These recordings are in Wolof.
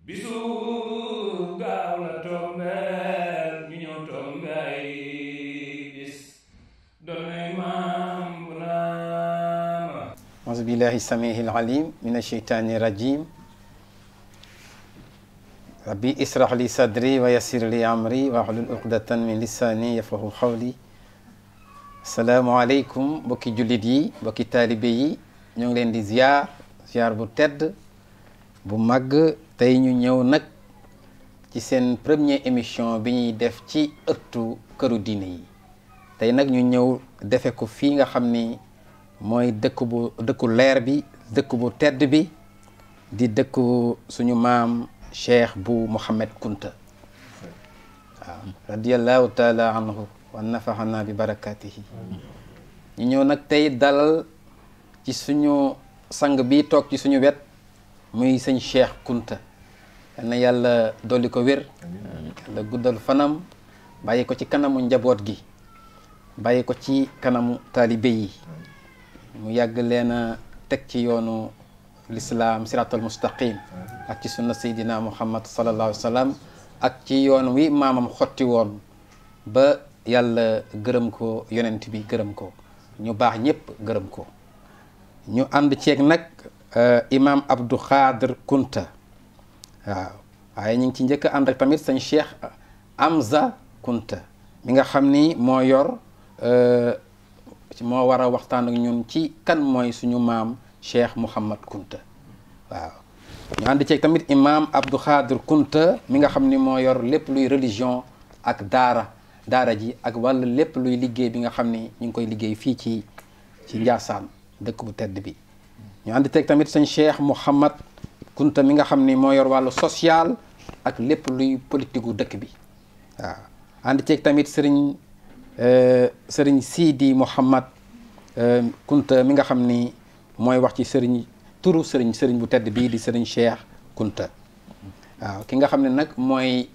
bisu gaaw la tombeel ñu ñëw tombe ay bis doonay maam bu naama auzu billahi samihil alim min asheytaani rajim rabbi israh li sadri wa yassir li amri wahlul uqdatan min lisani yafqahu qawli. Asalaamaaleykum mbokki jullit yi mbokki taalibe yi ñoo ngi leen di ziar bu tedd bu màgg. tey ñu ñëw nag ci seen première émission bi ñuy def ci ëttu këru diine yi tey nag ñu ñëw defe ko fii nga xam ni mooy dëkku leer bi dëkk bu tedd bi di dëkku suñu maam Cheikh bu Mouhamed Kunta waaw radiyallahu taala anhu wa nafaxana bi barakatihi ñu ñëw nag tey dalal ci suñu sang bi toog ci suñu wet muy sëñ Cheikh Kunta yal na yàlla dolli ko wér yàlla guddal fanam bàyyi ko ci kanamu njaboot gi bàyyi ko ci kanamu taalibe yi mu yàgg leen a teg ci yoonu lislaam siratal mustaqim ak ci sunna seydina muhammad sallallahu alayhi wa sallam ak ci yoon wi maamam xotti woon ba yàlla gërëm ko yonent bi gërëm ko ñu baax ñépp gërëm ko ñu ànd ceeg nag imam Abdou Khadr Kunta waaw waaye ñu ngi ci njëkk a ànd ak tamit sëñ Cheikh Amza Kunta mi nga xam ni moo yor moo war a waxtaan ak ñun ci kan mooy suñu maam Cheikh Mouhamed Kunta waaw ñu ànd ceeg tamit imam Abdou Khadr Kunta mi nga xam ni moo yor lépp luy religion ak daara ji ak wàll lépp luy liggéey bi nga xam ni ñu ngi koy liggéey fii ci Njaasaan dëkk bu tedd bi ñu ànd ceeg tamit sëñ Cheikh Mouhamed Kunta mi nga xam ni moo yor wàllu social ak lépp luy politique gu dëkk bi waaw ànd ceeg tamit sëriñ Sidi Mouhamed Kunta mi nga xam ni mooy wax ci turu sëriñ bu tedd bii di sëriñ Cheikh Kunta waaw ki nga xam ne nag mooy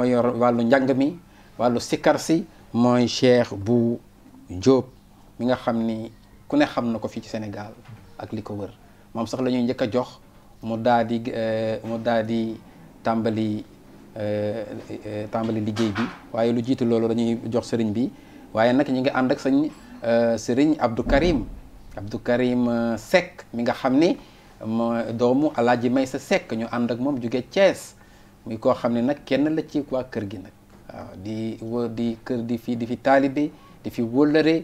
yor wàllu njàng mi wàllu sikkar si mooy Cheikh bu Diop mi nga xam ni ku ne xam na ko fii ci Sénégal ak li ko wër moom sax la ñuy njëkk a jox mu daal di tàmbali liggéey bi waaye lu jiitu loolu dañuy jox sëriñ bi waaye nag ñu ngi ànd ak sëriñ Abdou Karim Seck mi nga xam ni doomu Alaaji Maysa Seck ñu ànd ak moom jóge Thiès muy koo xam ne nag kenn la ci waa kër gi nag waaw di fi taalibe di fi wóllëre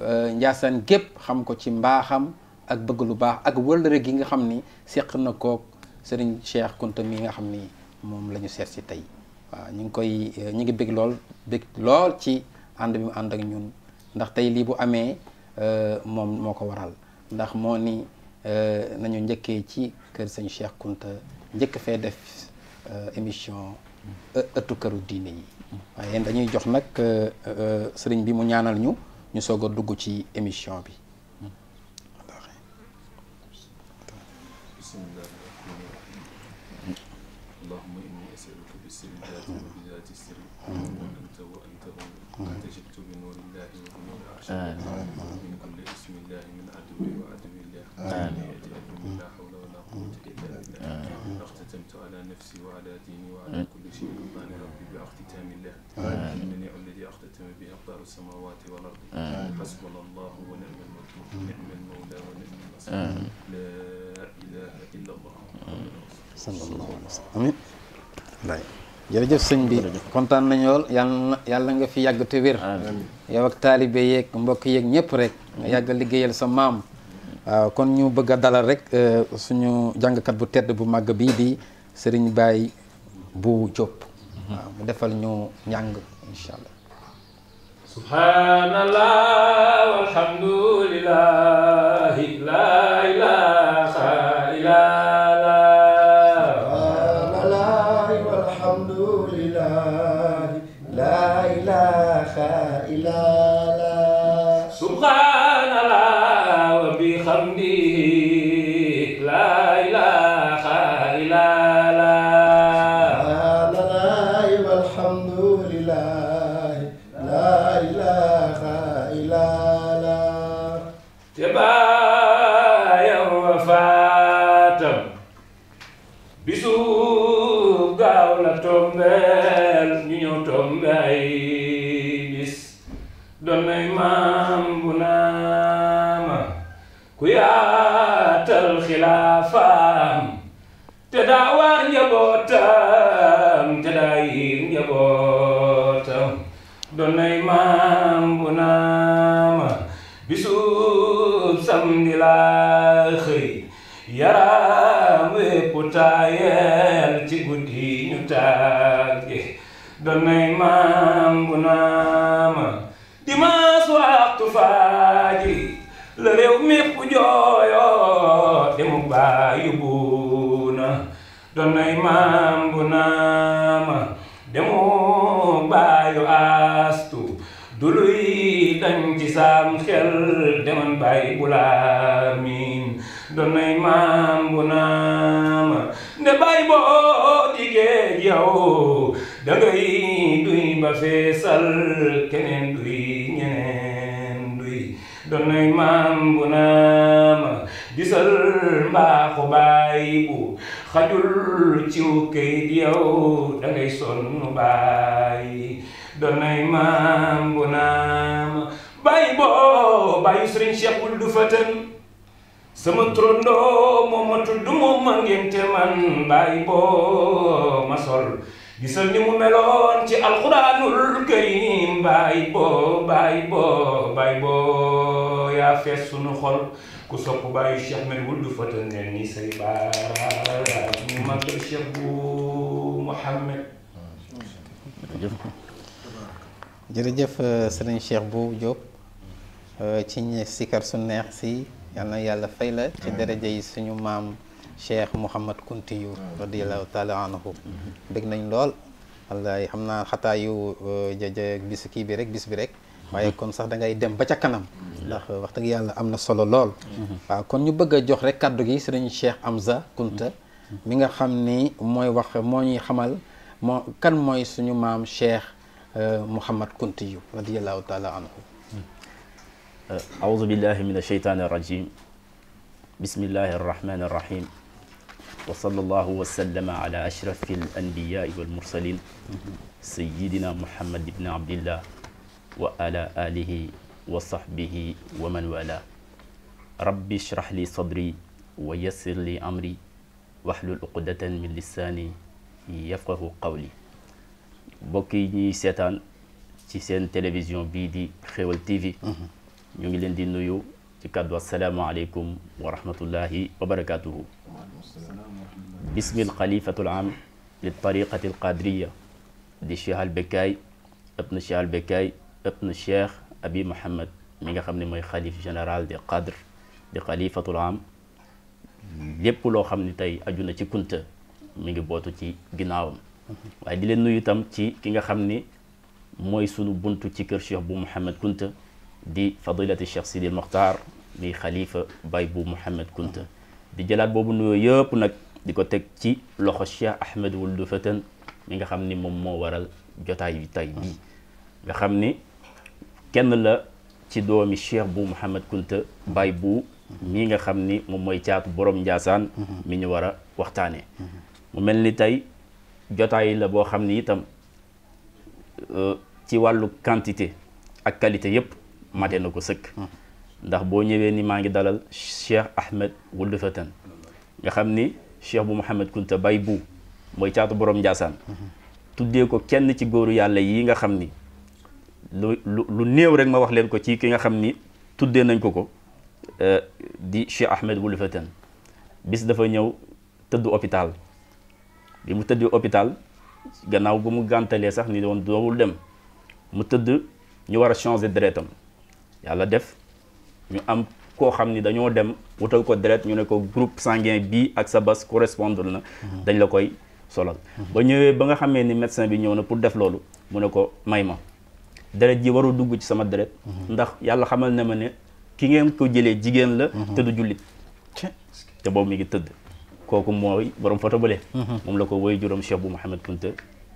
Njaasaan gépp xam ko ci mbaaxam ak bëgg lu baax ak wëllëre gi nga xam ni seq na kook sëriñ Cheikh Kunta mi nga xam ni moom la ñu seet si tey waaw ñu ngi bëgg lool ci ànd bi mu ànd ak ñun ndax tey lii bu amee moom moo ko waral ndax moo ni nañu njëkkee ci kër sëñ Cheikh Kunta njëkk fee def émission ëttu këru diine yi waaye dañuy jox nag sëriñ bi mu ñaanal ñu soog a dugg ci émission bi اللهم إني أسألك بسر ذات وبذات السر وأنت أنت جئت بنور الله وبنور عرشك من كل اسم الله من عدو وعدو الله يأتي من لا حول ولا قوة إلا بالله اختتمت على نفسي وعلى ديني وعلى كل شيء رضاني ربي باختتام الله إنني الذي اختتم به أقدار السماوات والأرض حسبنا الله ونعم الوكيل نعم المولى ونعم النصير لا إله إلا الله sallallahu alayhi wa sallam amiin jërëjëf sëñ bi kontaan nañu lool yàlla nga fi yàgg te wér yow ak taalibe yeeg mbokk yeeg ñëpp rek nga yàgg liggéeyal sa maam waaw kon ñu bëgg a dalal rek suñu jàngkat bu tedd bu màgg bii di sëriñ Baye bu Diop waaw mu defal ñu njàng incha allah subhanallah walhamdulillahi la ilaha illallah subhanallah wa bihamdihi la ilaha illallah walhamdulillah la ilaha illallah te baayam wa faatam bisu gaaw la tombeel ñu ñëw tombe ay bis doon nay maam bu naama ku yaatal xilaafaam te daa waar njabootam te daa yiir njabootam doon nay maam bu naama bisu samedi laa xëy yaram wépp taayel ci guddi ñu tàgge doon nay maam bu naama dimanche waxtu faji la réew mépp jooyo demu baayu buuna doon nay maam bu naama demu baayu astu du luy dañ ci saam xel deman baay bu laamin doon nay maam bu naama ne baay boo digee yow dangay duy ba feesal keneen duy ñeneen duy doon nay maam bu naama gisal mbaaxu baay bu xajul ciw kayit yow dangay sonn baay doon nay maam bu naama baay boo baayu Sëriñ Cheikh Wuld Fatan sama trondoo moo ma tudd moo ma ngénte man baay boo ma sol gisal ni mu meloon ci alxuraanul karim baay boo yaa fees sunu xol ku sopp baayu Cheikh Ahmed Wuld Fatan ne ni say baaraam ñu màggal Cheikh bu Mouhamed. jërëjëf sëriñ Cheikh Bou Diop ci sikar su neex si yal na yàlla fay la ci daraja yi suñu maam Cheikh Mouhamad Kuntiyu radiyallahu taala anhu bëgg nañ lool wallaay xam naa xataa yu jaja bis kii bi rek bis bi rek waaye kon sax da ngay dem ba ca kanam ndax wax dëgg yàlla am na solo lool waaw kon ñu bëgg a jox rek kàddu gi sëriñ Cheikh Amza Kunta mi nga xam ni mooy wax moo ñuy xamal moo kan mooy suñu maam Cheikh Mouhamad Kuntiyu radiyallahu taala anhu. أعوذ بالله من الشيطان الرجيم بسم الله الرحمن الرحيم وصلى الله وسلم على أشرف الأنبياء والمرسلين سيدنا محمد بن عبد الله وعلى آله وصحبه ومن والاه ربي اشرح لي صدري ويسر لي أمري واحلل عقدة من لساني يفقه قولي بوكي ني سيتان ci seen télévision bii di Xéwal TV ñu ngi leen di nuyu ci kàddu asalaamaaleykum wa rahmatullahi wa barakatuhu bismil xalifatul am li tariqati al qadriya di Cheikh al Bekkaay ibn Cheikh al Bekkaay ibn Cheikh Abi Mohamed mi nga xam ne mooy xalif général de qadr di xalifatul am lépp loo xam ne tey aju na ci kunta mi ngi bootu ci ginnaawam waaye di leen nuyu itam ci ki nga xam ni mooy sunu buntu ci kër Cheikh bu Mouhamed Kunta di fadilati Cheikh Sidi Mokhtar mi xalifa Baye bu Mouhamed Kunta di jëlaat boobu nuyoo yëpp nag di ko teg ci loxo Cheikh Ahmed Wuld Fatan mi nga xam ni moom moo waral jotaay bi tay bii nga xam ni kenn la ci doomi Cheikh bu Mouhamed Kunta Baye bu mi nga xam ni moom mooy caatu borom Njaasaan mi ñu war a waxtaanee mu mel ni tey jotaay la boo xam ni itam ci wàllu quantité ak qualité yëpp mate na ko sëkk ndax boo ñëwee ni maa ngi dalal Cheikh Ahmed Wuld Fatan nga xam ni Cheikh bu Mouhamed Kunta Baye bu mooy caatu borom Njaasaan tuddee ko kenn ci góoru yàlla yi nga xam ni lu néew rek ma wax leen ko ci ki nga xam ni tuddee nañ ko di Cheikh Ahmed Wuld Fatan bis dafa ñëw tëdd hôpital bi mu tëdd hôpital gannaaw bu mu gàntalee sax ni woon doowul dem mu tëdd ñu war a changer deretam yàlla def ñu am koo xam ni dañoo dem wutal ko deret ñu ne ko groupe sanguin bii ak sa bas correspondre na dañ la koy solal ba ñëwee ba nga xamee ni médecin bi ñëw na pour def loolu mu ne ko may ma deret ji warul dugg ci sama deret ndax yàlla xamal na ma ne ki ngeen ko jëlee jigéen la te du jullit te boobu mi ngi tëdd kooku mooy borom photo bële moom la ko woy juróom Cheikh bu Mouhamed Kunta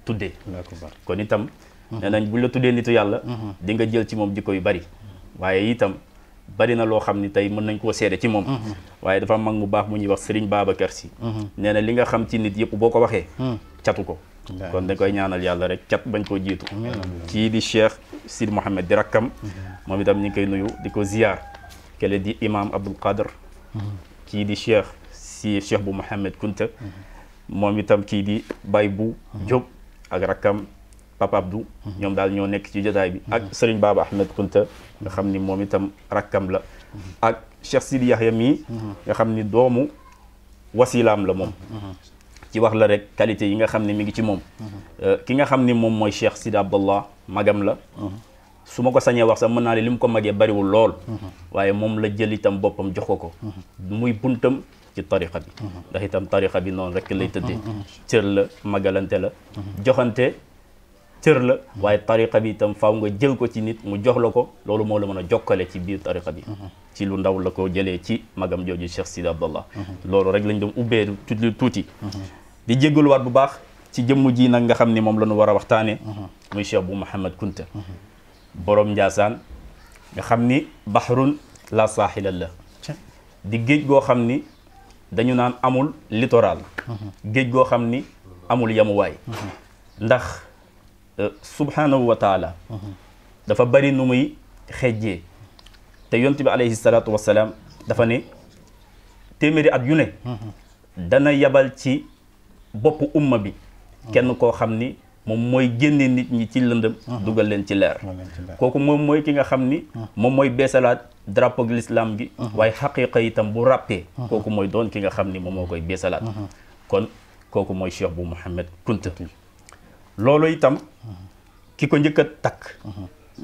tuddee kon itam nee nañ buñ la tuddee nitu yàlla di nga jël ci moom jikko yu bari waaye itam bari na loo xam ni tey mën nañ koo seede ci moom waaye dafa mag mu baax mu ñuy wax Serigne Babacar Sy nee na li nga xam ci nit yëpp boo ko waxee catu ko kon dañ koy ñaanal yàlla rek cat bañ koo jiitu kii di Cheikh Sidi Mouhamed di rakkam moom itam ñu ngi koy nuyu di ko ziyaar kele di imam Abdul Qadir kii di Cheikh bu Mouhamed Kunta moom itam kii di Baye bu Diop ak rakkam Papa Abdou ñoom daal ñoo nekk ci jotaay bi ak Serigne Baba Ahmed Kunta nga xam ni moom itam rakkam la ak Cheikh Sidi Yahya mii nga xam ni doomu wasilaam la moom ci wax la rek qualité yi nga xam ne mi ngi ci moom ki nga xam ni moom mooy Cheikh Sidi Abdallah magam la su ma ko sañee wax sax mën naa ne li mu ko magee bariwul lool waaye moom la jël itam boppam jox ko muy buntam ci tariqa bi ndax itam tariqa bi noonu rek lay tëddee cër la magalante la joxante cër la waaye tariqa bi itam faaw nga jël ko ci nit mu jox la ko loolu moo la mën a jokkale ci biir tariqa bi ci lu ndaw la ko jëlee ci magam jooju Cheikh Sidi Abdallah loolu rek lañ doon ubbee tuuti di jéggaluwaat bu baax ci jëmm ji nag nga xam ni moom la ñu war a waxtaane muy Cheikh bu Mouhamed Kunta borom Njaasaan nga xam ni bahrun la saaxila la di géej goo xam ni dañu naan amul littoral géej goo xam ni amul yamuwaay ndax subhanahu wa taala dafa bari nu muy xejjee te yonent bi alayhi salaatu wasalaam dafa ne téeméeri at yu ne dana yabal ci boppu umma bi kenn koo xam ni moom mooy génne nit ñi ci lëndëm dugal leen ci leer kooku moom mooy ki nga xam ni moom mooy beesalaat drapeau l'islam gi waaye xaqiqa itam bu ràppee kooku mooy doon ki nga xam ni moom moo koy beesalaat kon kooku mooy Cheikh bu Mouhamed Kunta loolu itam ki ko njëkk a takk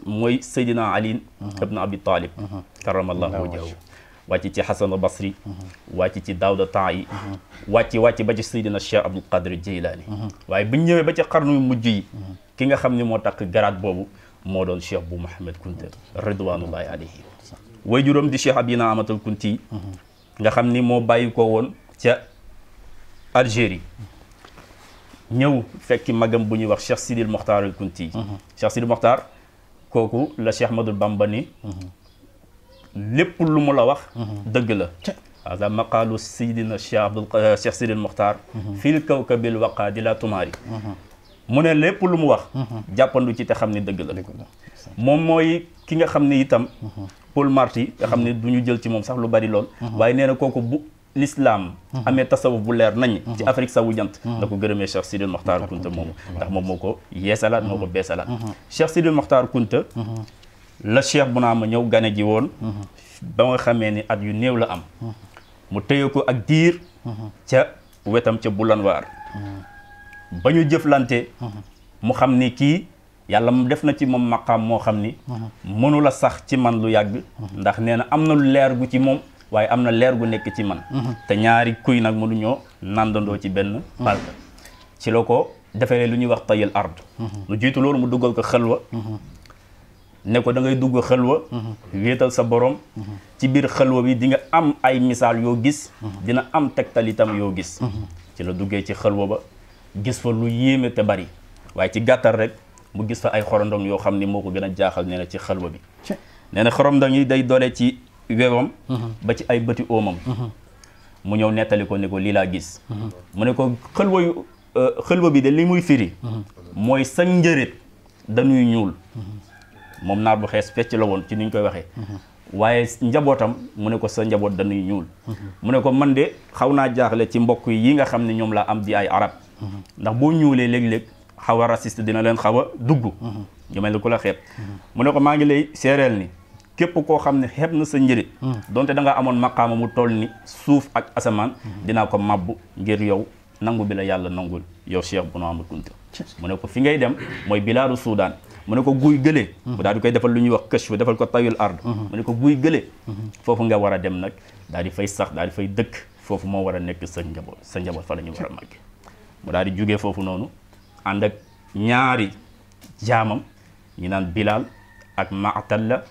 mooy Seydina Ali ibn Abi Talib karamallahu wajhahu wàcc ci Hasan al-Basri wàcc ci Daawda Taa'i wàcc ba ci Seydina Cheikh Abdul Qadir Jeylaani waaye bu ñëwee ba ci xarnu mujj yi ki nga xam ne moo takk garaat boobu moo doon Cheikh bu Mouhamed Kunta ridwanullahi alayhi way juróom di Cheikh Abina Amatul Kunti nga xam ni moo bàyyi ko woon ca Algérie ñëw fekki magam bu ñuy wax Cheikh Sidil Mokhtar al Kunti Cheikh Sidil Mokhtar kooku la Cheikh Ahmadul Bamba ni lépp lu mu la wax dëgg la hada maqaalu Sidina Cheikh Sidil Mokhtar fil kawkabil waqaadi la tumaari mu ne lépp lu mu wax jàppandu ci te xam ne dëgg la moom mooy ki nga xam ne itam Paul Marty nga xam ne du ñu jël ci moom sax lu bari lool waaye nee na kooku bu l'islam amee tasawuf bu leer nañ ci Afrique sawu jant na ko gërëmee Cheikh Sidil Mokhtar Kunta moomu ndax moom moo ko yeesalaat moo ko beesalaat Cheikh Sidil Mokhtar Kunta la Cheikh bu naa ma ñëw gane ji woon ba nga xamee ni at yu néew la am mu téye ko ak diir ca wetam ca Bulanwaar ba ñu jëflante mu xam ni kii yàlla mu def na ci moom maqaam moo xam ni mënu la sax ci man lu yàgg ndax nee na am na lu leer gu ci moom waaye am na leer gu nekk ci man te ñaari kuy nag mënuñoo nandandoo ci benn palka ci la ko defee lu ñuy wax tayal ard lu jiitu loolu mu duggal ko xelwa ne ko da ngay dugg xelwa wéetal sa borom ci biir xelwa bi di nga am ay misaal yoo gis dina am tegtal itam yoo gis ci la duggee ci xelwa ba gis fa lu yéeme te bari waaye ci gàttal rek mu gis fa ay xorondong yoo xam ni moo ko gën a jaaxal nee na ci xelwa bi nee na xorondong yi day doole ci wewam ba ci ay bëti oomam mu ñëw nettali ko ne ko lii laa gis mu ne ko xelwa bi de li muy firi mooy sa njërit dañuy ñuul moom naar bu xees fecc la woon ci ni ñu koy waxee waaye njabootam mu ne ko sa njaboot dañuy ñuul mu ne ko man de xaw naa jaaxle ci mbokk yi nga xam ne ñoom laa am di ay arab ndax boo ñuulee léeg-léeg xaw a raciste dina leen xaw a dugg ñu mel ni ku la xeeb mu ne ko maa ngi lay seereel ni képp koo xam ne xeeb na sa njëriñ donte da nga amoon maqaama mu toll ni suuf ak asamaan dinaa ko mabbu ngir yow nangu bi la yàlla nangul yow Cheikh bu Mouhamed Kunta mu ne ko fi ngay dem mooy bilaadu Soudan mu ne ko guy gëlee mu daal di koy defal lu ñuy wax kashf defal ko tawil ard mu ne ko guy gëlee foofu nga war a dem nag daal di fay sax daal di fay dëkk foofu moo war a nekk sa njaboot fa la ñu war a màgg mu daal di jugee foofu noonu ànd ak ñaari jaamam ñu naan Bilal ak Maatalla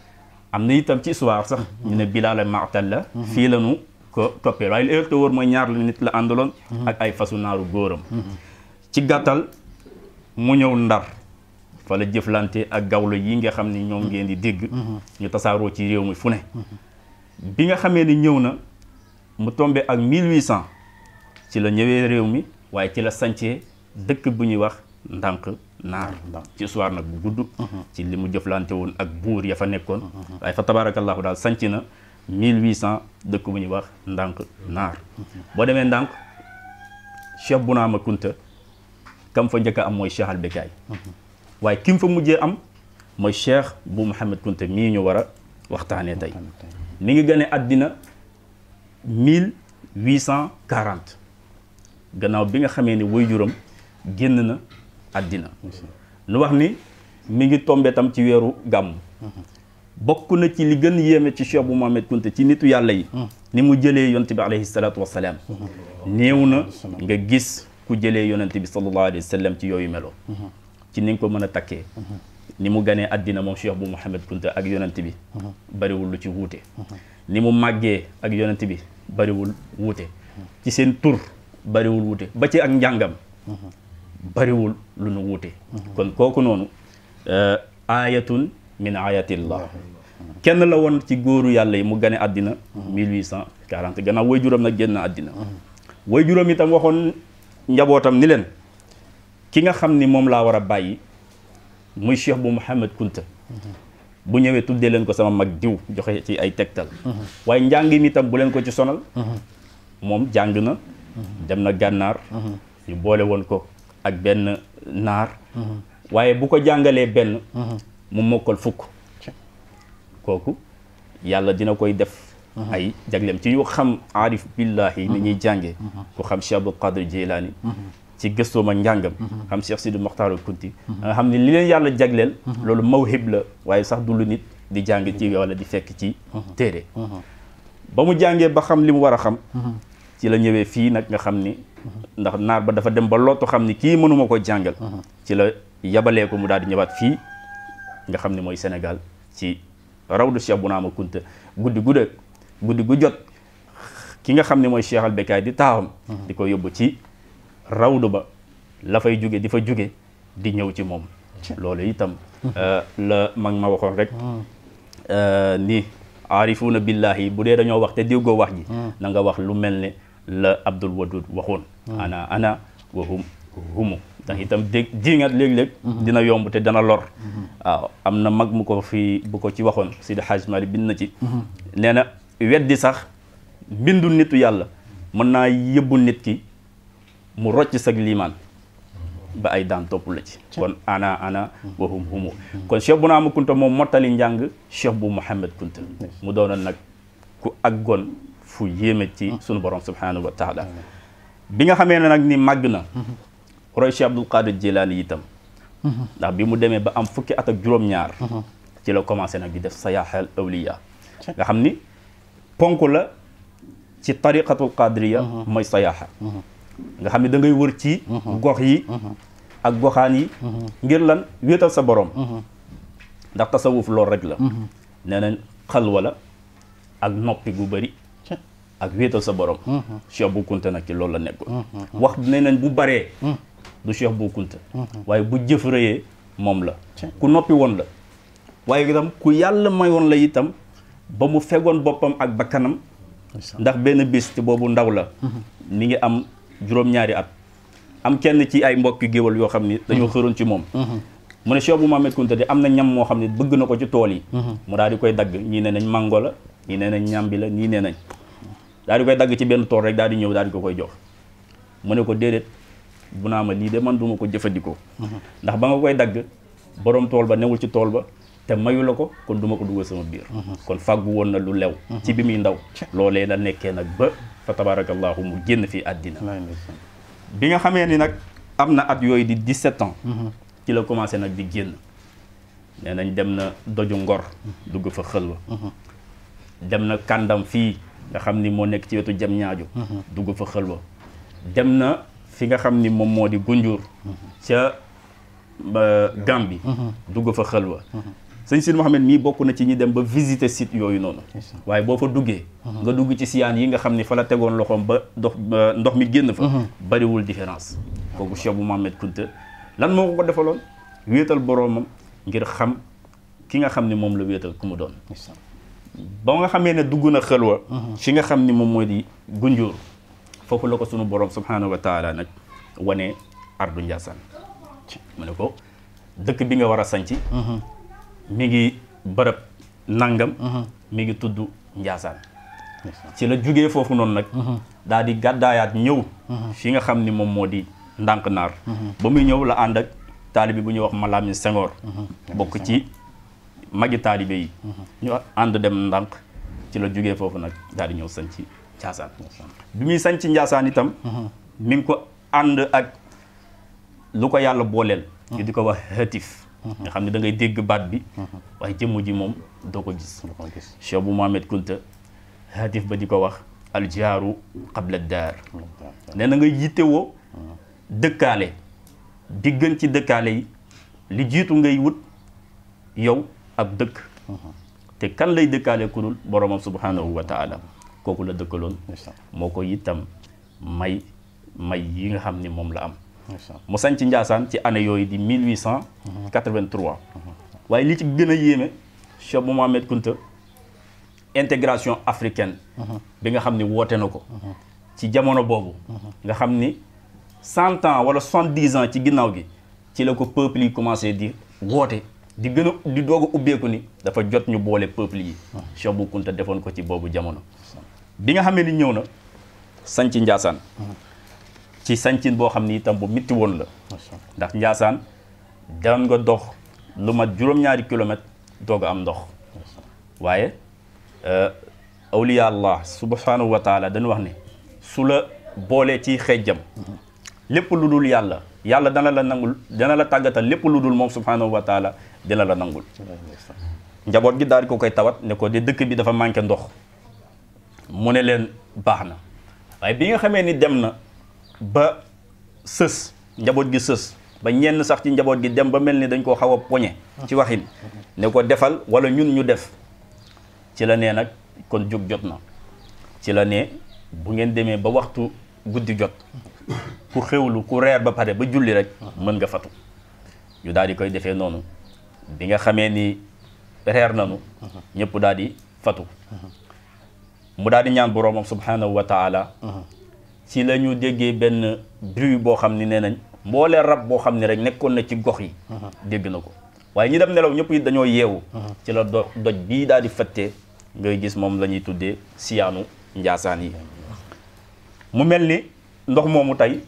am na itam ci histoire sax ñu ne Bilal ak Maatalla fii la ñu ko toppee waaye li te wóor mooy ñaar la nit la àndaloon ak ay fasu naaru góoram ci gàttal mu ñëw Ndar fa la jëflante ak gawlo yi nga xam ni ñoom ngeen di dégg ñu tasaaroo ci réew mi fu ne bi nga xamee ni ñëw na mu tombé ak 1800 ci la ñëwee réew mi waaye ci la sancee dëkk bu ñuy wax ndànk naar ci histoire nag bu gudd ci li mu jëflante woon ak buur ya fa nekkoon waaye fa tabarakallahu daal sanc na 1800 dëkk bu ñuy wax ndànk naar boo demee ndànk Cheikh Bounama Kunta kam fa njëkk a am mooy Cheikh al Bekaay waaye kim fa mujjee am mooy Cheikh bu Mouhamed Kunta mii ñu war a waxtaanee tey mi ngi gane àddina 1840 gannaaw bi nga xamee ni waajuram génn na àddina nu wax ni mi ngi tombé tam ci weeru gàmm bokk na ci li gën yéeme ci Cheikh bu Mouhamed Kunta ci nitu yàlla yi ni mu jëlee yonent bi alayhi salaatu wassalaam néew na nga gis ku jëlee yonent bi sallallahu alayhi wa sallam ci yooyu melo ci ni nga ko mën a takkee ni mu ganee àddina moom Cheikh bu Mouhamed Kunta ak yonent bi bariwul lu ci wuute ni mu màggee ak yonent bi bariwul wuute ci seen tur bariwul wuute ba ci ak njàngam bariwul lu nu wuute kon kooku noonu ayatun min ayatillah kenn la woon ci góoru yàlla yi mu gane àddina 1840 gannaaw waajuram nag génn àddina waajuram itam waxoon njabootam ni leen ki nga xam ni moom laa war a bàyyi muy Cheikh bu Mouhamed Kunta bu ñëwee tuddee leen ko sama mag diw joxe ci ay tegtal waaye njàng mi itam bu leen ko ci sonal moom jàng na dem na gànnaar ñu boole woon ko ak benn naar waaye bu ko jàngalee benn mu mokkal fukk kooku yàlla dina koy def ay jagleem ci ñu xam aarif billahi ni ñuy jànge ku xam Cheikh Abdul Qadir Jilani ci gëstoom ak njàngam xam Cheikh Sidi Mokhtar Kunti nga xam ne li leen yàlla jagleel loolu mawhib la waaye sax du lu nit di jàng ci wala di fekk ci téere ba mu jàngee ba xam li mu war a xam ci la ñëwee fii nag nga xam ni ndax naar ba dafa dem ba lottu xam ni kii mënuma ko jàngal ci la yabalee ko mu daal di ñëwaat fii nga xam ne mooy Sénégal ci rawdu Cheikh Bounama Kunta guddi gu jot ki nga xam ne mooy Cheikh al Bekaay di taawam di ko yóbbu ci rawdu ba la fay jóge di fa jóge di ñëw ci moom loolu itam la mag ma waxoon rek ni aarifuuna billahi bu dee dañoo wax te déggoo wax ji na nga wax lu mel ne la Abdul Wadud waxoon ana wa humu ndax itam diingat léeg-léeg dina yomb te dana lor waaw am na mag mu ko fi bu ko ci waxoon Sidi Hadj Mali bind na ci nee na weddi sax mbindu nitu yàlla mën naa yëbbu nit ki mu rocc sag liimaan ba ay daan topp la ci kon ana wa humu kon Cheikh Bounama Kunta moom mottali njàng Cheikh bu Mouhamed Kunta mu doonoon nag ku aggoon fu yéeme ci sunu borom subhanahu wa taala bi nga xamee ne nag ni màgg na roy Cheikh Abdul Qadir Jilani itam ndax bi mu demee ba am fukki at ak juróom-ñaar ci la commencé nag di def sayaaxal awliya nga xam ni ponk la ci tariqatul qadiriya mooy sayaaxa nga xam ne da ngay wër ci gox yi ak goxaan yi ngir lan wéetal sa borom ndax tasawuf loolu rek la nee nañ xalwa la ak noppi gu bëri ak wéetal sa borom Cheikh bu Kunta nag ci loolu la nekkoon wax nee nañ bu baree du Cheikh bu Kunta waaye bu jëf rëyee moom la ku noppi woon la waaye itam ku yàlla mayoon la itam ba mu fegoon boppam ak bakkanam ndax benn bis ci boobu ndaw la mi ngi am juróom-ñaari at am kenn ci ay mbokki géwal yoo xam ni dañoo xëroon ci moom mu ne Cheikh bu Mouhamed Kunta de am na ñam moo xam ne bëgg na ko ci tool yi mu daal di koy dagg ñii ne nañ mango la ñii ne nañ ñambi la ñii ne nañ daal di koy dagg ci benn tool rek daal di ñëw daal di ko koy jox mu ne ko déedéet bu naa ma lii de man duma ko jëfandikoo ndax ba nga koy dagg borom tool ba newul ci tool ba te mayu la ko kon duma ko dugal sama biir kon fàggu woon na lu lew ci bi muy ndaw loolee la nekkee nag ba fa tabarakallahu mu génn fii àddina bi nga xamee ni nag am na at yooyu di 17 ans ci la commencé nag di génn nee nañ dem na doju Ngor dugg fa xëlwa dem na kàndam fii nga xam ni moo nekk ci wetu jam ñaaju dugg fa xëlwa dem na fi nga xam ni moom moo di Gunjur ca Gambie dugg fa xëlwa sëñ Sidi Mohamed mii bokk na ci ñi dem ba visiter site yooyu noonu waaye boo fa duggee nga dugg ci siyaan yi nga xam ni fa la tegoon loxoom ba ndox mi génn fa bariwul différence kooku Cheikh bu Mouhamed Kunta lan moo ko defaloon wéetal boroomam ngir xam ki nga xam ni moom la wéetal ku mu doon ba nga xamee ne dugg na xelwa fi nga xam ni moom moo di Gunjur foofu la ko sunu borom subhanahu wa taala nag wane ardu Njaasaan mu ne ko dëkk bi nga war a sanc mi ngi bërëb nangam mi ngi tudd Njaasaan ci la jugee foofu noonu nag daal di gàddaayaat ñëw fi nga xam ni moom moo di ndànk naar ba muy ñëw la ànd ak taalibe bu ñuy wax Malamine Senghor bokk ci magi taalibe yi ñu ànd dem ndànk ci la jugee foofu nag daal di ñëw sanc Njaasaan bi muy sanc Njaasaan itam mi ngi ko ànd ak lu ko yàlla booleel ñu di ko wax hëtif nga xam ne da ngay dégg baat bi waaye jëmm ji moom doo ko gis Cheikh bu Mohamed Kunta hëtif ba di ko wax aljaaru qabla daar nee na nga yittewoo dëkkaale di gën ci dëkkaale yi li jiitu ngay wut yow ab dëkk te kan lay dëkkaale ku dul boromam subhanahu wa taala kooku la dëkkaloon moo ko itam may yi nga xam ni moom la am mu sanc Njaasaan ci année yooyu di 1883 waaye li ci gën a yéeme Cheikh bu Mohamed Kunta intégration africaine bi nga xam ni woote na ko ci jamono boobu nga xam ni 100 ans wala 70 ans ci ginnaaw gi ci la ko peuple yi commencé di woote di gën a di doog a ubbeeku ni dafa jot ñu boole peuple yi Cheikh bu Kunta defoon ko ci boobu jamono bi nga xamee ni ñëw na sanc Njaasaan ci sancin boo xam ni itam bu mitti woon la ndax Njaasaan daan nga dox lu mat juróom-ñaari kilomètre doog a am ndox waaye awliya allah subhanahu wa taala dañu wax ne su la boolee ci xejjam lépp lu dul yàlla dana la nangul dana la tàggatal lépp lu dul moom subhanahu wa taala dina la nangul njaboot gi daal di ko koy tawat ne ko de dëkk bi dafa manqué ndox mu ne leen baax na waaye bi nga xamee ni dem na ba sës njaboot gi sës ba ñenn sax ci njaboot gi dem ba mel ni dañ koo xaw a poñe ci waxin ne ko defal wala ñun ñu def ci la nee nag kon jóg jot na ci la ne bu ngeen demee ba waxtu guddi jot ku xewlu ku reer ba pare ba julli rek mën nga fatu ñu daal di koy defee noonu bi nga xamee ni reer nanu ñëpp daal di fatu mu daal di ñaan boroomam subhanahu wa taala ci la ñu déggee benn bruit boo xam ni nee nañ mboolee rab boo xam ni rek nekkoon na ci gox yi dégg na ko waaye ñi dem nelaw ñëpp it dañoo yeewu ci la doj bii daal di fattee ngay gis moom la ñuy tuddee siyaanu Njaasaan yi mu mel ni ndox moomu tey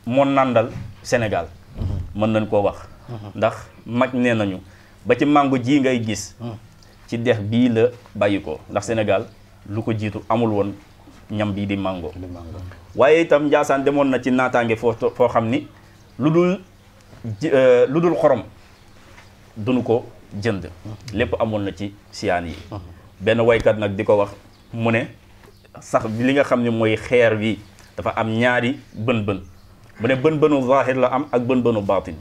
moo nàndal Sénégal mën nañ koo wax ndax mag nee nañu ba ci mango ji ngay gis ci dex bii la bàyyi ko ndax Sénégal lu ko jiitu amul woon ñam bii di mango waaye itam Njaasaan demoon na ci naataange foo xam ni lu dul xorom duñu ko jënd lépp amoon na ci siyaan yi benn waykat nag di ko wax mu ne sax li nga xam ne mooy xeer wi dafa am ñaari bën-bën mu ne bën-bënu zahir la am ak bën-bënu baatin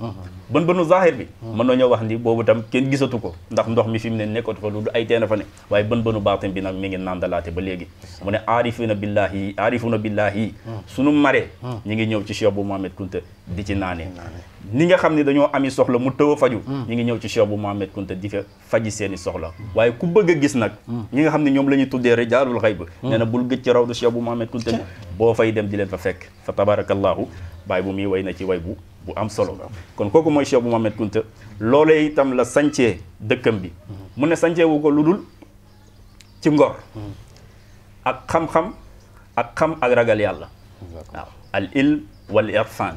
bën-bënu zahir bi mën nañoo wax ni boobu tam kenn gisatu ko ndax ndox mi fi mu ne nekkatu fa lu du ay teena fa ne waaye bën-bënu baatin bi nag mi ngi nandalaate ba léegi mu ne aarifuna billahi sunu maree ñi ngi ñëw ci Cheikh bu Mohamed Kunta di ci naanee ni nga xam ne dañoo ami soxla mu tëw a faju ñi ngi ñëw ci Cheikh bu Mohamed Kunta di fa faji seeni soxla waaye ku bëgg a gis nag ñi nga xam ne ñoom la ñuy tuddee rijaalul xayb nee na bul gëj ci rawdu Cheikh bu Mohamed Kunta bi boo fay dem di leen fa fekk fa tabarakallahu baay bu muy way na ci way bu am solo kon kooku mooy Cheikh bu Mohamed Kunta loolee itam la sancee dëkkam bi mu ne sancee wu ko lu dul ci ngor ak xam-xam ak xam ak ragal yàlla waaw al ilm wal irfan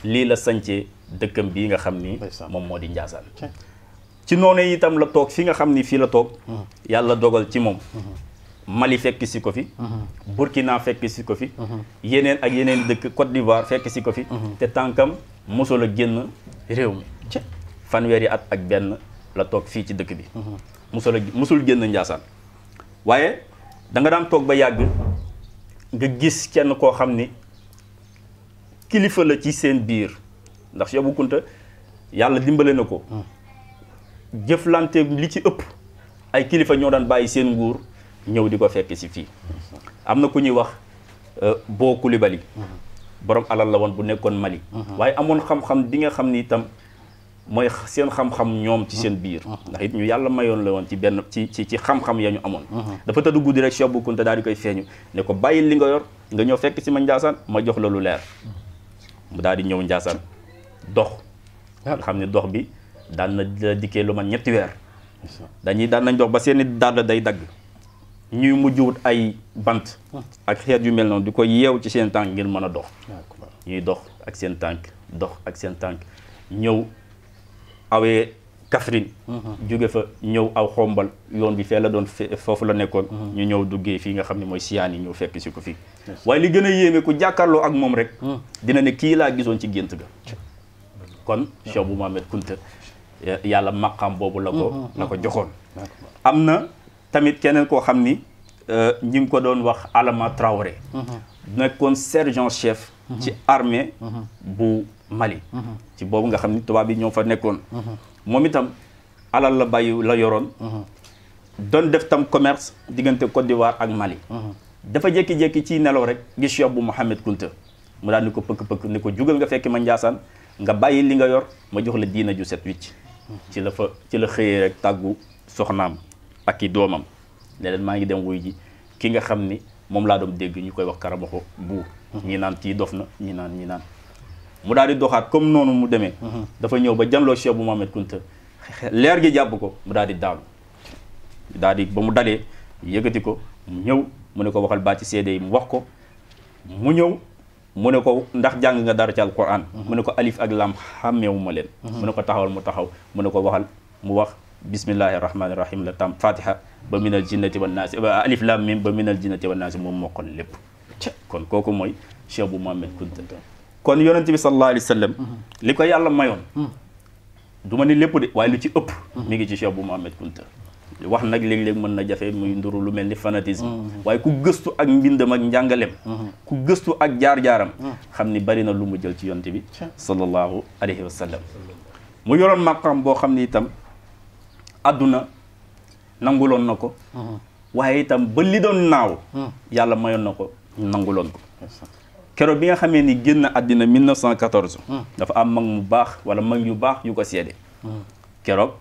lii la sancee dëkkam bii nga xam ni moom moo di Njaasaan ci noonu itam la toog fi nga xam ni fii la toog yàlla dogal ci moom Mali fekk si ko fi Burkina fekk si ko fi yeneen ak yeneen dëkk Côte d'Ivoire fekk si ko fi te tànkam mosul a génn réew mi fanweeri at ak benn la toog fii ci dëkk bi mosul génn Njaasaan waaye da nga daan toog ba yàgg nga gis kenn koo xam ni kilifa la ci seen biir ndax Cheikh Bou Kounta yàlla dimbale na ko jëflante li ci ëpp ay kilifa ñoo daan bàyyi seen nguur ñëw di ko fekk si fii am na ku ñuy wax Boo Coulibaly borom alal la woon bu nekkoon Mali waaye amoon xam-xam bi nga xam ni itam mooy seen xam-xam ñoom ci seen biir ndax it ñu yàlla mayoon la woon ci benn ci xam-xam ya ñu amoon dafa tëdd guddi rek Cheikh Bou Kounta daal di koy feeñu ne ko bàyyi li nga yor nga ñëw fekk si ma Njaasaan ma jox la lu leer mu daal di ñëw Njaasaan dox nga xam ne dox bi daan na dikkee lu man 3 weer daan nañ dox ba seeni dàll day dagg ñuy mujj wut ay bant ak xeet yu mel noonu di ko yeew ci seen tànk ngir mën a dox ñuy dox ak seen tànk dox ak seen tànk ñëw awee Kaffrine jóge fa ñëw aw xombal yoon bi fee la doon foofu la nekkoon ñu ñëw duggee fii nga xam ne mooy siyaan yi ñëw fekk si ko fii waaye li gën a yéeme ku jàkkaarloo ak moom rek dina ne kii laa gisoon ci gént ga kon Cheikh Bou Mouhamed Kounta yàlla maqaam boobu la ko joxoon am na tamit keneen koo xam ni ñi ngi ko doon wax Alama Traoré nekkoon sergent chef ci armée bu Mali ci boobu nga xam ni tubaab yi ñoo fa nekkoon moom itam alal la bàyyi la yoroon doon def tam commerce diggante Côte d'Ivoire ak Mali dafa jékki-jékki ci nelaw rek gis Cheikh Bou Mouhamed Kounta mu daal ni ko pëkk-pëkk ni ko jugal nga fekki ma Njaasaan nga bàyyi li nga yor ma jox la diina ju set wicc ci la xëyee rek tàggu soxnaam ak i doomam ne leen maa ngi dem wuy ji ki nga xam ni moom laa doon dégg ñu koy wax Karamoxo buur ñii naan kii dof na ñi naan mu daal di doxaat comme noonu mu demee dafa ñëw ba janloo Cheikh Bou Mouhamed Kounta leer gi jàpp ko mu daal di daanu ba mu dalee yëkkati ko mu ñëw mu ne ko waxal baa ci seede yi mu wax ko mu ñëw mu ne ko ndax jàng nga dara ci alquran mu ne ko alif ak lam xàmmeewu ma leen mu ne ko taxawal mu taxaw mu ne ko waxal mu wax bismillahi rahmani rahim la tam fatiha ba minal jinnati wan naasi alif lam mim ba minal jinnati wan naasi moom mokkal lépp kon kooku mooy Cheikh Bou Mouhamed Kounta kon yonente bi sallallahu alayhi wa sallam li ko yàlla mayoon du ma ni lépp de waaye lu ci ëpp mi ngi ci Cheikh Bou Mouhamed Kounta wax nag léeg-léeg mën na jafe muy nduru lu mel ni fanatisme waaye ku gëstu ak mbindam ak njàngalem ku gëstu ak jaar-jaaram xam ni bari na lu mu jël ci yonte bi sallallahu alayhi wa sallam mu yoroon maqam boo xam ni itam àdduna nanguloon na ko waaye itam ba li doon naaw yàlla mayoon na ko nanguloon ko keroog bi nga xamee ni génn àddina 1914 dafa am mag mu baax wala mag yu baax yu ko seede keroog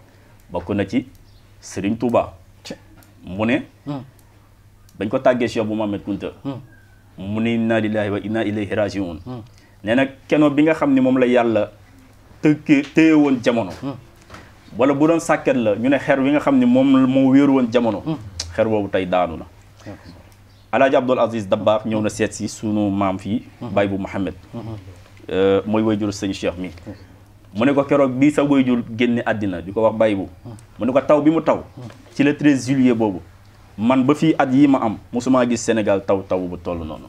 bokk na ci Serigne Touba mu ne bañ ko tàggee Cheikh Bou Mouhamed Kounta mu ne inna lillahi wa inna ilayhi rajiun nee na keno bi nga xam ne moom la yàlla téye woon jamono wala bu doon sàkket la ñu ne xer wi nga xam ne moom moo wéeru woon jamono xer boobu tey daanu na Alaaji Abdoul Aziz Dabakh ñëw na seet si sunu maam fii Baye Bou Mouhamed mooy wayjur sëñ Cheikh mi mu ne ko keroog bii sa wayjur génne àddina di ko wax Baye Bou mu ne ko taw bi mu taw ci le 13 juillet boobu man ba fii at yi ma am mosuma gis Sénégal taw bu toll noonu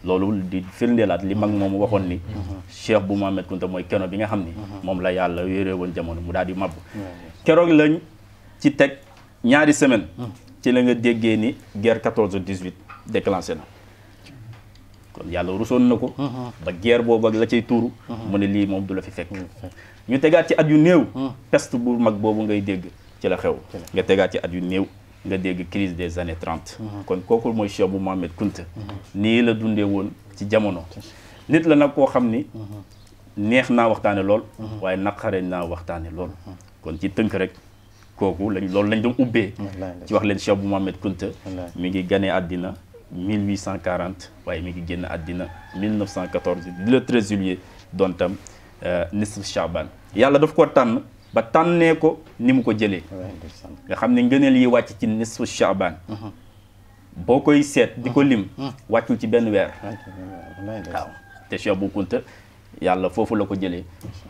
loolu di firndeelaat li mag moom waxoon ni Cheikh Bou Mouhamed Kounta mooy keno bi nga xam ni moom la yàlla wéeree woon jamono mu daal di màbb keroog lañ ci teg ñaari semaine ci la nga déggee ni guerre 14-18 déclenché na kon yàlla rusoon na ko ba guerre boobu ak la cay tuuru mu ne lii moom du la fi fekk ñu tegaat ci at yu néew peste bu mag boobu ngay dégg ci la xew nga tegaat ci at yu néew nga dégg crise des années 30 kon kooku mooy Cheikh Bou Mouhamed Kounta nii la dundee woon ci jamono nit la nag koo xam ni neex naa waxtaane lool waaye naqare naa waxtaane lool kon ci tënk rek kooku loolu lañ doon ubbee ci wax leen Cheikh Bou Mouhamed Kounta mi ngi ganee àddina 1840 waaye mi ngi génn àddina 1914 le 13 juillet doon tam nisfu Chaban yàlla daf ko tànn ba tànnee ko ni mu ko jëlee nga xam ne ngëneel yi wàcc ci nisfu Chaban boo koy seet di ko lim wàccul ci benn weer waaw te Cheikh Bou Kounta yàlla foofu la ko jëlee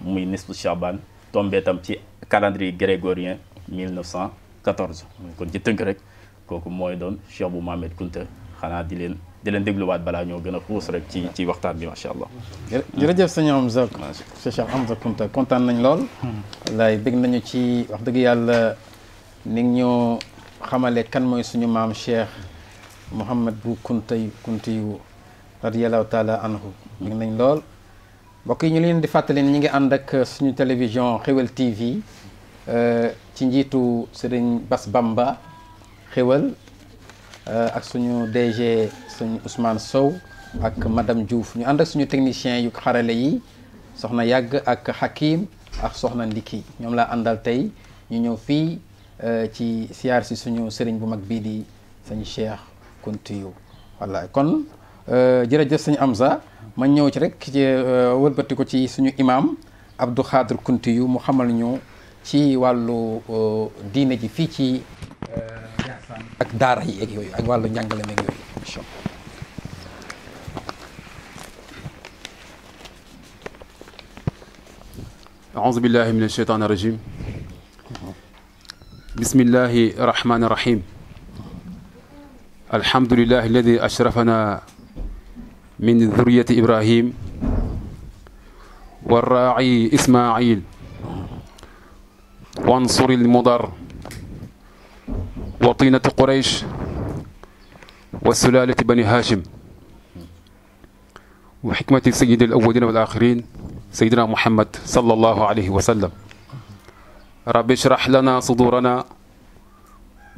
muy nisfu Chaban tombé tam ci calendrier grégorien 1914 kon ci tënk rek kooku mooy doon Cheikh Bou Mouhamed Kounta xanaa di leen dégluwaat balaa ñoo gën a xuus rek ci waxtaan bi macha allah. jërëjëf sëñ Hamza Cheikh Hamza Kounta kontaan nañ lool. wallaay bëgg nañu ci wax dëgg yàlla ni ñoo xamale kan mooy suñu maam Cheikh Mouhamed Bou Kounta yu radiyallahu taala anhu bëgg nañ lool. mbokk yi ñu leen di fàttali ni ñu ngi ànd ak suñu télévision Xewel TV ci njiitu Serigne Bass Bamba Xewel ak suñu DG suñu Ousmane Sow ak madame Diouf ñu ànd ak suñu technicien yu xarale yi soxna Yàgg ak Hakim ak soxna Ndiki ñoom laa àndal tey ñu ñëw fii ci siyaar si suñu sëriñ bu mag bii di sëñ Cheikh Kountiou wallaay kon jërëjëf sëñ Amza ma ñëw ci rek ci wëlbati ko ci suñu imam Abdou Khadre Kountiou mu xamal ñu ci wàllu diine ji fii ci ak daara yi ak yooyu ak wàllu njàngale meeg yooyu incha allah. أعوذ بالله من الشيطان الرجيم بسم الله الرحمن الرحيم الحمد لله الذي أشرفنا من ذرية إبراهيم والراعي إسماعيل وانصر المضر وطينة قريش والسلالة بني هاشم وحكمة سيد الأولين والآخرين سيدنا محمد صلى الله عليه وسلم رب اشرح لنا صدورنا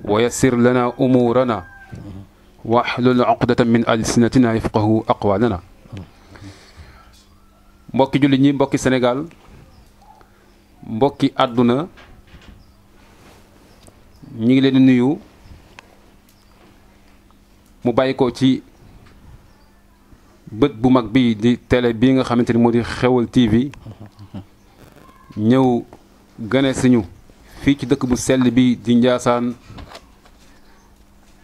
ويسر لنا أمورنا واحلل عقدة من ألسنتنا يفقه أقوالنا mbokki jullit ñi mbokki Sénégal mbokki àdduna ñi ngi leen di nuyu mu bàyyi ko ci bët bu mag bii di télé bii nga xamante ni moo di Xewal TV ñëw gane suñu fii ci dëkk bu sell bi di Njaasaan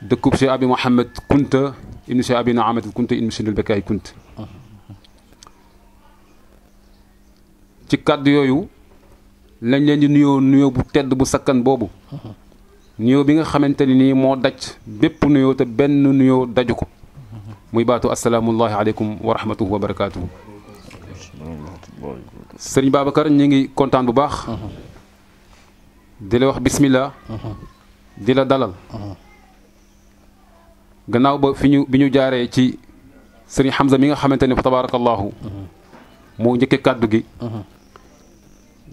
dëkkub Cheikh Abi Mouhamed Kounta ibnu Cheikh Abi Ahmed Kounta ibnu Cheikh Bekkaay Kounta ci kàddu yooyu lañ leen di nuyoo bu tedd bu sakkan boobu nuyoo bi nga xamante ni nii moo daj bépp nuyoo te benn nuyoo daju ko muy baatu asalaamullahi aleykum wa rahmatuhu wa barakaatuhu. sëriñ Babacar ñu ngi kontaan bu baax di la wax bismillah di la dalal gannaaw ba bi ñu jaaree ci sëriñ Hamza mi nga xamante ne fa tabarakallahu moo njëkkee kàddu gi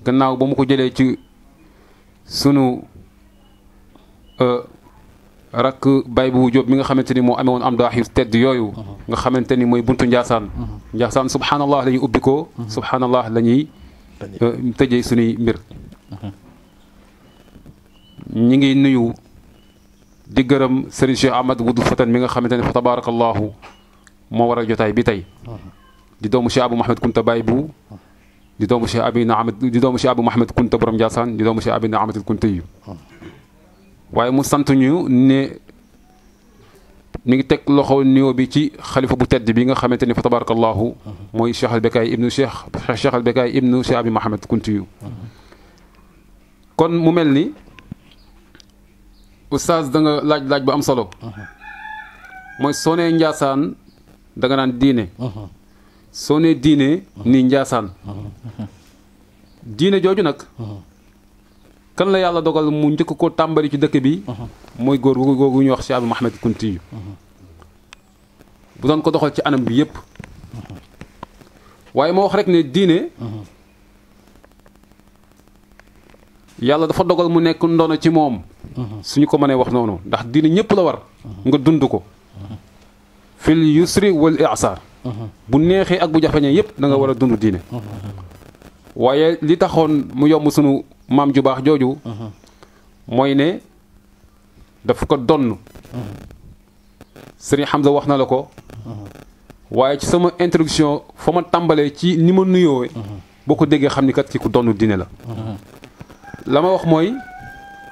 gannaaw ba mu ko jëlee ci sunu rakk bay bu Jóob mi nga xamante ni moo amee woon am daax yu tedd yooyu nga xamante ni mooy buntu Njaasaan Njaasaan subhanallah la ñuy ubbi ko subhanallah la ñuy tëjee suñuy mbir ñi ngi nuyu di gërëm Serigne Cheikh Ahmad Wudu Fatan mi nga xamante ne fa tabarakallahu moo war a jotaay bi tey di doomu Cheikh Abou Mouhamed Kounta Baye bu di doomu Cheikh Abi Ahmed di doomu Cheikh Abou Mouhamed Kounta borom Njaasaan di doomu Cheikh Abi Ahmed Kounta yu waaye mu sant ñu ne mi ngi teg loxo nuyoo bi ci xalifa bu tedd bi nga xamante ni fa tabarakallahu mooy Cheikh al Bekkaay ibnu Cheikh al Bekkaay ibnu Cheikh Abi Mouhamed Kounta yu kon mu mel ni oustaz da nga laaj bu am solo mooy soo nee Njaasaan da nga naan diine soo nee diine nii Njaasaan diine jooju nag kan la yàlla dogal mu njëkk ko tàmbali ci dëkk bi mooy góor googu ñuy wax Cheikh Abou Mouhamed Kounta yu bu doon ko doxal ci anam bi yépp waaye moo wax rek ne diine yàlla dafa dogal mu nekk ndono ci moom suñu ko mënee wax noonu ndax diine ñëpp la war nga dund ko fil yusri wal i'sar bu neexee ak bu jafeñee yépp da nga war a dund diine waaye li taxoon mu yomb sunu maam ju baax jooju mooy ne dafa ko donn Serigne Hamza wax na la ko waaye ci sama introduction fa ma tàmbalee ci ni ma nuyoo boo ko déggee xam ni kat ki ku donn diine la ma wax mooy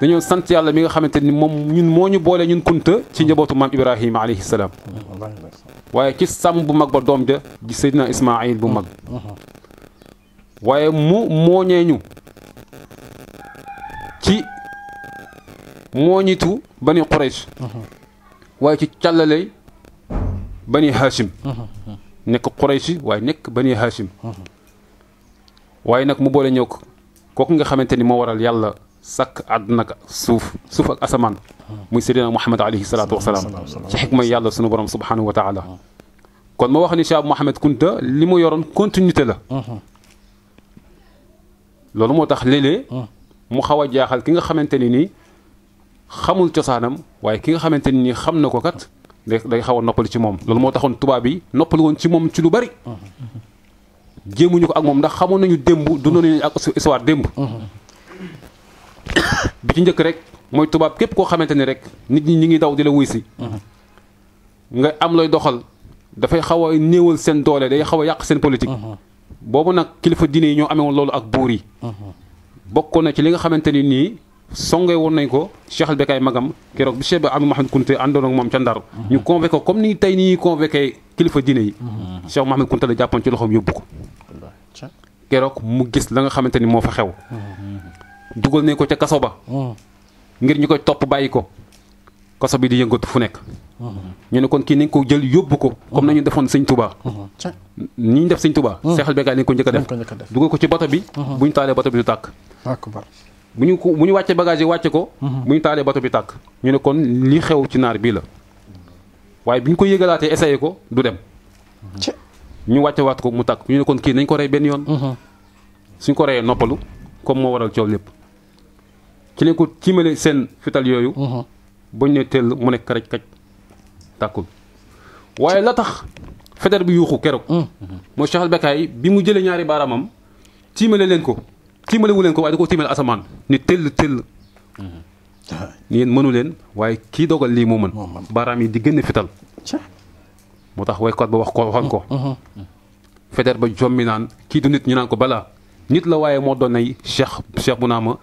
dañoo sant yàlla mi nga xamante ni moom ñun moo ñu boole ñun Kunta ci njabootu maam Ibrahima alayhi salaam waaye ci sàmm bu mag ba doom ja di Seydina Ismaayil bu mag waaye mu mooñee ñu ci mooñitu bani Quraysh waaye ci càllaley bani Hashim nekk Quraysh waaye nekk bani Hashim waaye nag mu boole ñëw kooku nga xamante ni moo waral yàlla sàkk àdduna ak suuf ak asamaan muy Seydina Muhammad alayhi salaatu wasalaam ci xikma yàlla sunu borom subhanahu wa taala kon ma wax ni Cheikh Abou Mouhamed Kounta li mu yoroon continuité la loolu moo tax léeg-léeg mu xaw a jaaxal ki nga xamante ni nii xamul cosaanam waaye ki nga xamante ni nii xam na ko kat day xaw a noppali ci moom loolu moo taxoon tubaab yi noppali woon ci moom ci lu bari jéemuñu ko ak moom ndax xamoon nañu démb dundoon nañu ak histoire démb. bi ci njëkk rek mooy tubaab képp koo xamante ni rek nit ñi ngi daw di la wuy si. nga am looy doxal dafay xaw a néewal seen doole day xaw a yàq seen politique. boobu nag kilifa diine yi ñoo amee woon loolu ak buur yi. bokkoon na ci li nga xamante ni nii songee woon nañ ko Cheikh al Bekkay magam keroog bi Cheikh Abi Mouhamed Kounta àndoon ak moom ca Ndar. ñu convoqué ko comme ni tey ni ñuy convoqué kilifa diine yi. Cheikh Mouhamed Kounta la jàppoon ci loxoom yóbbu ko. keroog mu gis la nga xamante ni moo fa xew. dugal nañ ko ca kaso ba. ngir ñu koy topp bàyyi ko. kaso bi di yëngatu fu nekk. ñu ne kon kii nañ ko jël yóbbu ko. comme nañu defoon sëñ Touba. ni ñu def sëñ Touba. Cheikh al Bekkay nañ ko njëkk a def. dugal ko ci bato bi. bu ñu taalee bato bi du tàkk. bu ñu wàccee bagage yi wàcce ko. bu ñu taalee bato bi tàkk. ñu ne kon li xew ci naar bii la. waaye bi ñu ko yëgalaatee essayé ko du dem. ñu wàcce waat ko mu tàkk ñu ne kon kii nañ ko rey benn yoon. suñ ko reyee noppalu comme moo waral coow lépp. ci lañ ko tiimale seen fital yooyu. bañ ne teel mu nekk karaj kaj tàkkul. waaye la tax Faidherbe bi yuuxu keroog. mooy Cheikh al Bekkay bi mu jëlee ñaari baaraamam tiimale leen ko. tiimale wu leen ko waaye da ko tiimale asamaan ni tëll tëll. ni yéen mënu leen waaye kii dogal lii moo mën. baaraam yi di génn fital. moo tax waykat ba waxoon ko. Faidherbe ba jommi naan kii du nit ñu naan ko balaa nit la waaye moo doon nay Cheikh Bounama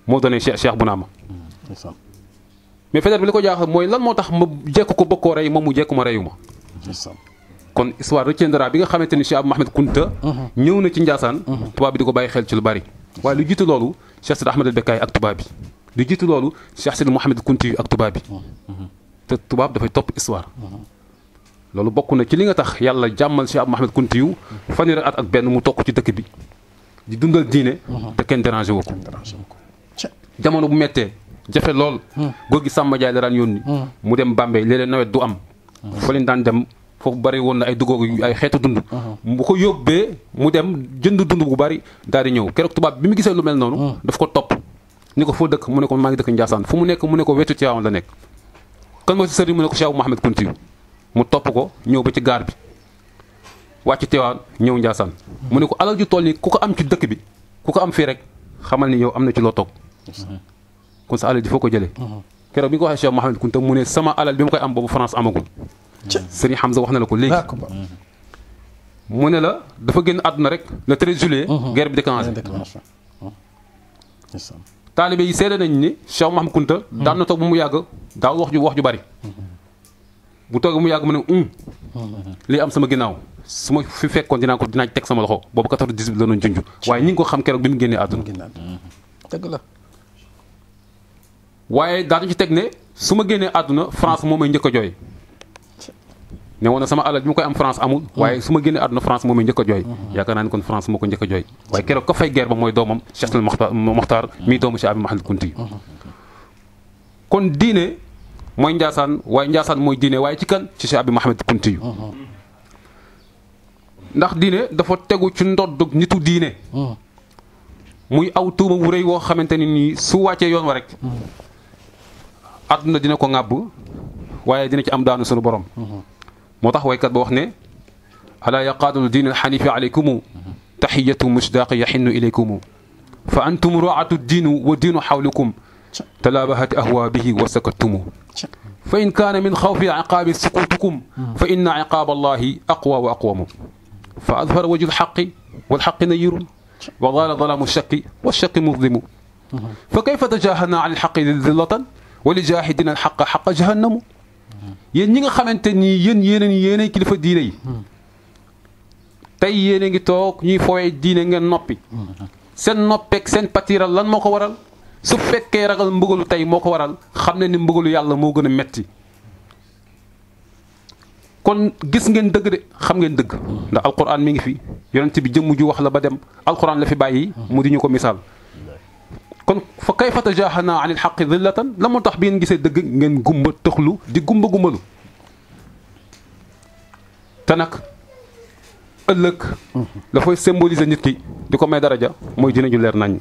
moo doon nay Cheikh Bounama. mais Faidherbe bi li ko jaaxal mooy lan moo tax ma jekk ko bëgg koo rey moom mu jekku ma reyu ma. kon histoire retiendra bi nga xamante ni Cheikh Abi Mouhamed Kounta ñëw na ci Ndiassane. tubaab bi di ko bàyyi xel ci lu bari. waaye lu jiitu loolu Cheikh Sidi Ahmed al Bekkay ak tubaab bi. lu jiitu loolu Cheikh Sidi Mouhamed Kounta ak tubaab bi. te tubaab dafay topp histoire. loolu bokk na ci li nga tax yàlla jàmmal Cheikh Abi Mouhamed Kounta yu fanweeri at ak benn mu tokk ci dëkk bi. di dundal diine. te kenn dérangé wu ko. jamono bu méttee jafe lool. góor gi Samba Ndiaye la daan yónni. mu dem Bambey léeg-léeg nawet du am. fa leen daan dem. foofu bari woon na ay dugub ay xeetu dund. bu ko yóbbee mu dem jënd dund bu bari daal di ñëw keroog tubaab bi mu gisee lu mel noonu. daf ko topp ni ko foo dëkk mu ne ko maa ngi dëkk Ndiassane fu mu nekk mu ne ko wetu Tivaouane la nekk. kan moo si sëriñ mu ne ko Cheikh Mouhamed Kounta mu topp ko ñëw ba ci gaar bi wàcc Tivaouane ñëw Ndiassane. mu ne ko alal ju toll nii ku ko am ci dëkk bi ku ko am fii rek xamal ni yow am na ci loo toog. kon sa alal ji foo ko jëlee. keroog bi nga ko waxee Cheikh Mouhamed Kounta mu ne sama alal bi ma koy am boobu France amagul. Serigne Hamza wax na la ko léegi. mu ne la dafa génn àdduna rek le 13 juillet. guerre bi déclenché. taalibe yi seede nañ ni Cheikh Mouhamed Kounta daan na toog bu mu yàgg daaw wax ju bari. bu toog bu mu yàgg mu ne lii am sama ginnaaw su ma fi fekkoon dinaa teg sama loxo boobu 98 la doon junj waaye ñi ngi ko xam keroog bi mu génnee àdduna. dëgg la. waaye daal ci teg ne su ma génnee àdduna France moo may njëkk a jooy. ne woon na sama alal bi ma koy am France amul. waaye su ma génnee àdduna France moo may njëkk a jooy. yaakaar naa ni kon France moo ko njëkk a jooy. waaye keroog ka fay guerre ba mooy doomam Cheikh Sidi Mokhtar mii doomu Cheikh Abi Mouhamed Kounta kon diine mooy Ndiassane waaye Ndiassane mooy diine waaye ci kan ci Cheikh Abi Mouhamed Kounta ndax diine dafa tegu ci ndoddug nitu diine. muy aw tuuma wu rëy woo xamante ni nii su wàccee yoon wa rek. àdduna dina ko ŋàbb waaye dina ci am daanu sunu borom. moo tax waykat ba wax ne alaa yaqaadul diin alxanifi alaykumu taxiyatu musdaaqi yaxinnu ilaykumu fa antum ruatu diinu wa diinu xawlikum talaabahat ahwa bihi wa sakattumu fa in kaana min xawfi iqaabi sukuutukum fa inna iqaaba allahi aqwa wa aqwamu fa adhara wajhu alxaqi walxaqi nayirun wa daala dalaamu shakki walshakki muzlimu fa kayfa tajaahadna an alxaqi dillatan wa li jaahidina alxaqa xaqa jahannamu yéen ñi nga xamante ni yéenay kilifa diine yi tey yéen a ngi toog ñuy fooyee diine ngeen noppi seen noppeek seen patiral lan moo ko waral su fekkee ragal mbugalu tey moo ko waral xam ne ni mbugalu yàlla moo gën a metti kon gis ngeen dëgg de xam ngeen dëgg ndax alquran mi ngi fi yonent bi jëmm ju wax la ba dem alquran la fi bàyyi mu di ñu ko misaal kon fa kayfa tajaahana an ilxaqi dillatan la moo tax bi ngeen gisee dëgg ngeen gumba tëxlu di gumbalu te nag ëllëg dafay symboliser nit ki di ko may daraja mooy dina ju leer nañ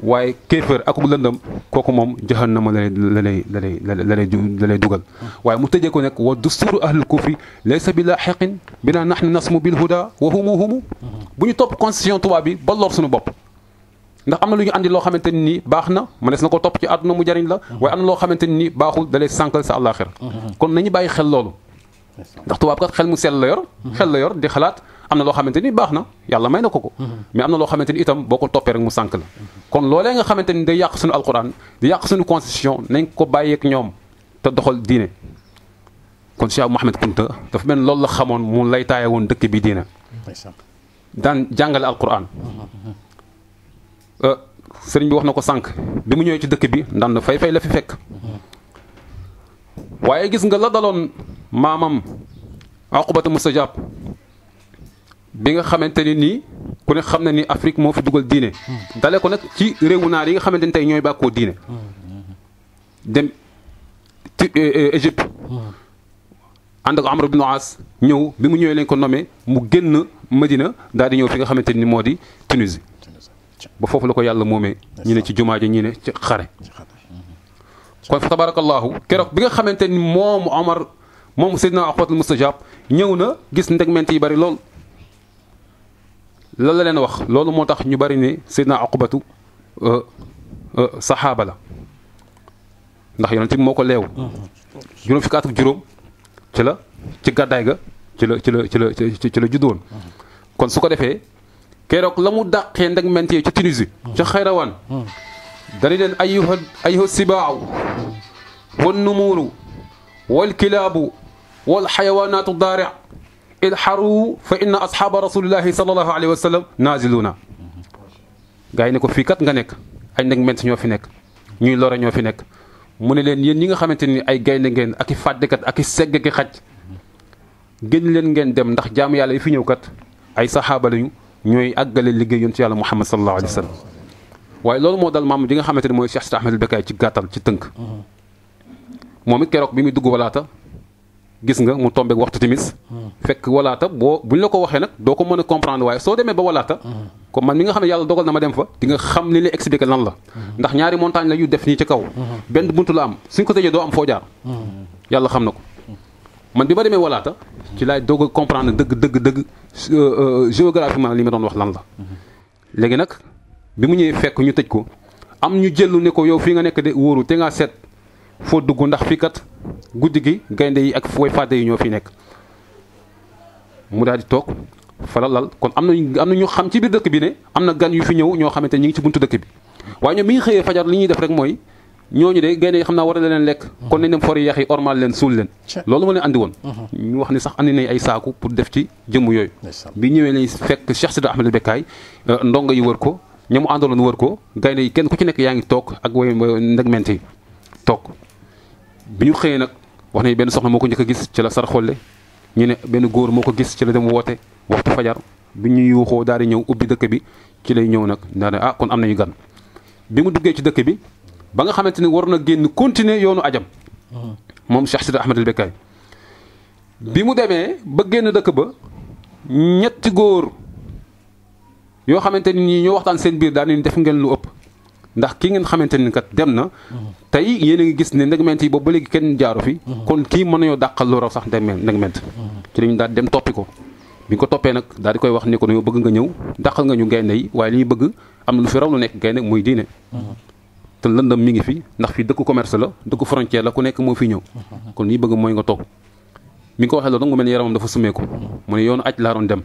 waaye kéefër ak lëndëm kooku moom jahannama la lay dugal waaye mu tëjee ko nekk wa dusturu ahlul kufri laysa bi laaxiqin bina nahnu nasmu bil huda wa humu bu ñu topp constitution tubaab bi ba lor suñu bopp ndax am na lu ñu andi loo xamante ni nii baax na mënees na ko topp ci àdduna mu jariñ la waaye am na loo xamante ni nii baaxul da lay sànkal sa àllaaxira kon nañu bàyyi xel loolu ndax tubaab kat xel mu sell la yor di xalaat am na loo xamante ni baax na yàlla may na ko mais am na loo xamante ni itam boo ko toppee rek mu sànk la kon loolee nga xamante ni day yàq suñu alquran di yàq suñu constitution nañ ko bàyyeek ñoom te doxal diine kon Cheikh Mouhamed Kunta dafa mel loolu la xamoon mu lay taaye woon dëkk bi diine daan jàngale alquran sëriñ bi wax na ko sànq bi mu ñëwee ci dëkk bi ndand fay la fi fekk waaye gis nga la daloon maamam Uqbatu Mustajab bi nga xamante ni nii ku ne xam na ni Afrique moo fi dugal diine dale ko nag ci réewu naar yi nga xamante ni tey ñooy bàkkoo diine dem ci Égypte ànd ak Amr ibn As ñëw bi mu ñëwee lañ ko nommé mu génn Medina daal di ñëw fi nga xamante ni moo di Tunisie ba foofu la ko yàlla moomee ñi ne ci jumaa ji ñi ne ci xare kon fa tabarakallahu keroog bi nga xamante ni moomu Seydina Uqbatul Mustajab ñëw na gis ndegment yi bari lool lan la leen wax loolu moo tax ñu bari ne Seydina Uqbatu saxaaba la ndax yonent bi moo ko leew juróom fukki at ak juróom ci gàddaay ga ci la juddoon kon su ko defee keroog la mu dàqee ndegment yi ci Tunisie ca Xayrawaan dañu leen ayyuha sibaaw wan numuuru wal kilaabu wal xayawaanaatu daari ilxaru fa inna asxaaba rasulillahi sallallahu alayhi wa sallam naaziluuna gaa yi ne ko fii kat nga nekk ay ndegment ñoo fi nekk ñuy lore ñoo fi nekk mu ne leen yéen ñi nga xamante ni ay gaynde ngeen ak i fàddekat ak i segg ki xaj génn leen ngeen dem ndax jaamu yàlla yi fi ñëw kat ay saxaaba lañu ñooy àggale liggéey yonent yàlla Muhammad sallallahu alayhi wa sallam waaye loolu moo dal maam ji nga xamante ne mooy Cheikh Sidi Ahmed al Bekkaay ci gàttal ci tënk moom it keroog bi muy dugg walaata gis nga mu tombeek waxtu timis fekk walaata buñ la ko waxee nag doo ko mën a comprendre waaye soo demee ba walaata comme man mi nga xam ne yàlla dogal na ma dem fa di nga xam li lay expliqué lan la ndax ñaari montagne la yu def nii ci kaw benn buntu la am suñ ko tëjee doo am foo jaar yàlla xam na ko man bi ma demee walaata ci laay doog a comprendre dëgg géographiquement li ma doon wax lan la léegi nag bi mu ñëwee fekk ñu tëj ko am ñu jëllu ne ko yow fii nga nekk de wóoru te ngaa seet foo dugg ndax fii kat guddi gi gaynde yi ak way fàdde yi ñoo fi nekk mu daal di toog fa la lal kon am na ñu xam ci biir dëkk bi ne am na gan yu fi ñëw ñoo xamante ñi ngi ci buntu dëkk bi waaye ñoom bi ñu xëyee fajar li ñuy def rek mooy ñooñu de gaynde yi xam naa war na leen lekk kon nañ dem fori yax yi ormal leen suul leen loolu ma leen andi woon ñu wax ni sax andi nañ ay saaku pour def ci jëmm yooyu bi ñëwee lañ fekk Cheikh Sidi Ahmed al Bekkaay ndongo yi wër ko ña mu àndaloon wër ko gaynde yi kenn ku ci nekk yaa ngi toog ak way ndegment yi toog bi ñu xëyee nag wax nañ benn soxna moo ko njëkk a gis ci la sar xolle ñu ne benn góor moo ko gis ci la dem woote waxtu fajar bi ñu yuuxoo daal di ñëw ubbi dëkk bi ci lay ñëw nag daal ne kon am nañu gan bi mu duggee ci dëkk bi ba nga xamante ni war na génn continuer yoonu ajam moom Cheikh Sidi Ahmed al Bekkaay bi mu demee ba génn dëkk ba ñetti góor yoo xamante ni ñoo waxtaan seen biir daal ni def ngeen lu ëpp ndax ki ngeen xamante ni kat dem na tey yéen a ngi gis ne ndegment yi boobu ba léegi kenn jaaru fi kon kii mën nañoo dàqal lu raw sax ndegment ci lañu daal dem toppi ko bi ñu ko toppee nag daal di koy wax ni ko dañoo bëgg nga ñëw dàqal nga ñu gaynde yi waaye li ñu bëgg am na lu fi raw lu nekk gaynde muy diine te lëndam mi ngi fi ndax fii dëkku commerce la dëkku frontière la ku nekk moo fi ñëw kon li ñu bëgg mooy nga toog mi ngi ko waxee loolu nag mu mel ni yaramam dafa sumeeku mu ne yoonu aj laa doon dem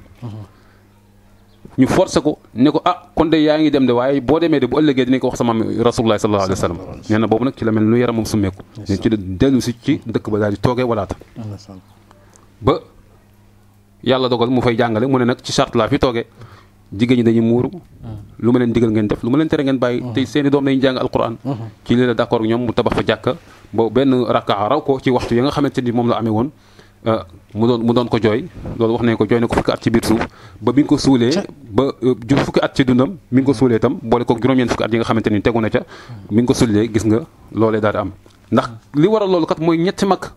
ñu forcé ko ne ko kon de yaa ngi dem de waaye boo demee de bu ëllëgee dinañ ko wax sama rasulullah sallallahu alayhi wa sallam nee na boobu nag ci la mel lu yaramam sumeeku ne ci la dellu si ci dëkk ba daal di toogee walaata ba yàlla dogal mu fay jàngale mu ne nag ci charte laa fi toogee jigéen ñi dañuy muuru lu ma leen digal ngeen def lu ma leen tere ngeen bàyyi te seeni doom dañuy jàng alquran ci li la d'accord ñoom mu tabax fa jàkka ba benn rakka raw ko ci waxtu ya nga xamante ni moom la amee woon mu doon ko jooy loolu wax nañ ko jooy na ko fukki at ci biir suuf ba bi nga ko suulee ba fukki at ci dundam mi ngi ko suulee itam boole ko juróom-ñeent fukki at yi nga xamante ni tegu na ca mi ngi ko suulee gis nga loolee daal di am ndax li waral loolu kat mooy ñetti mag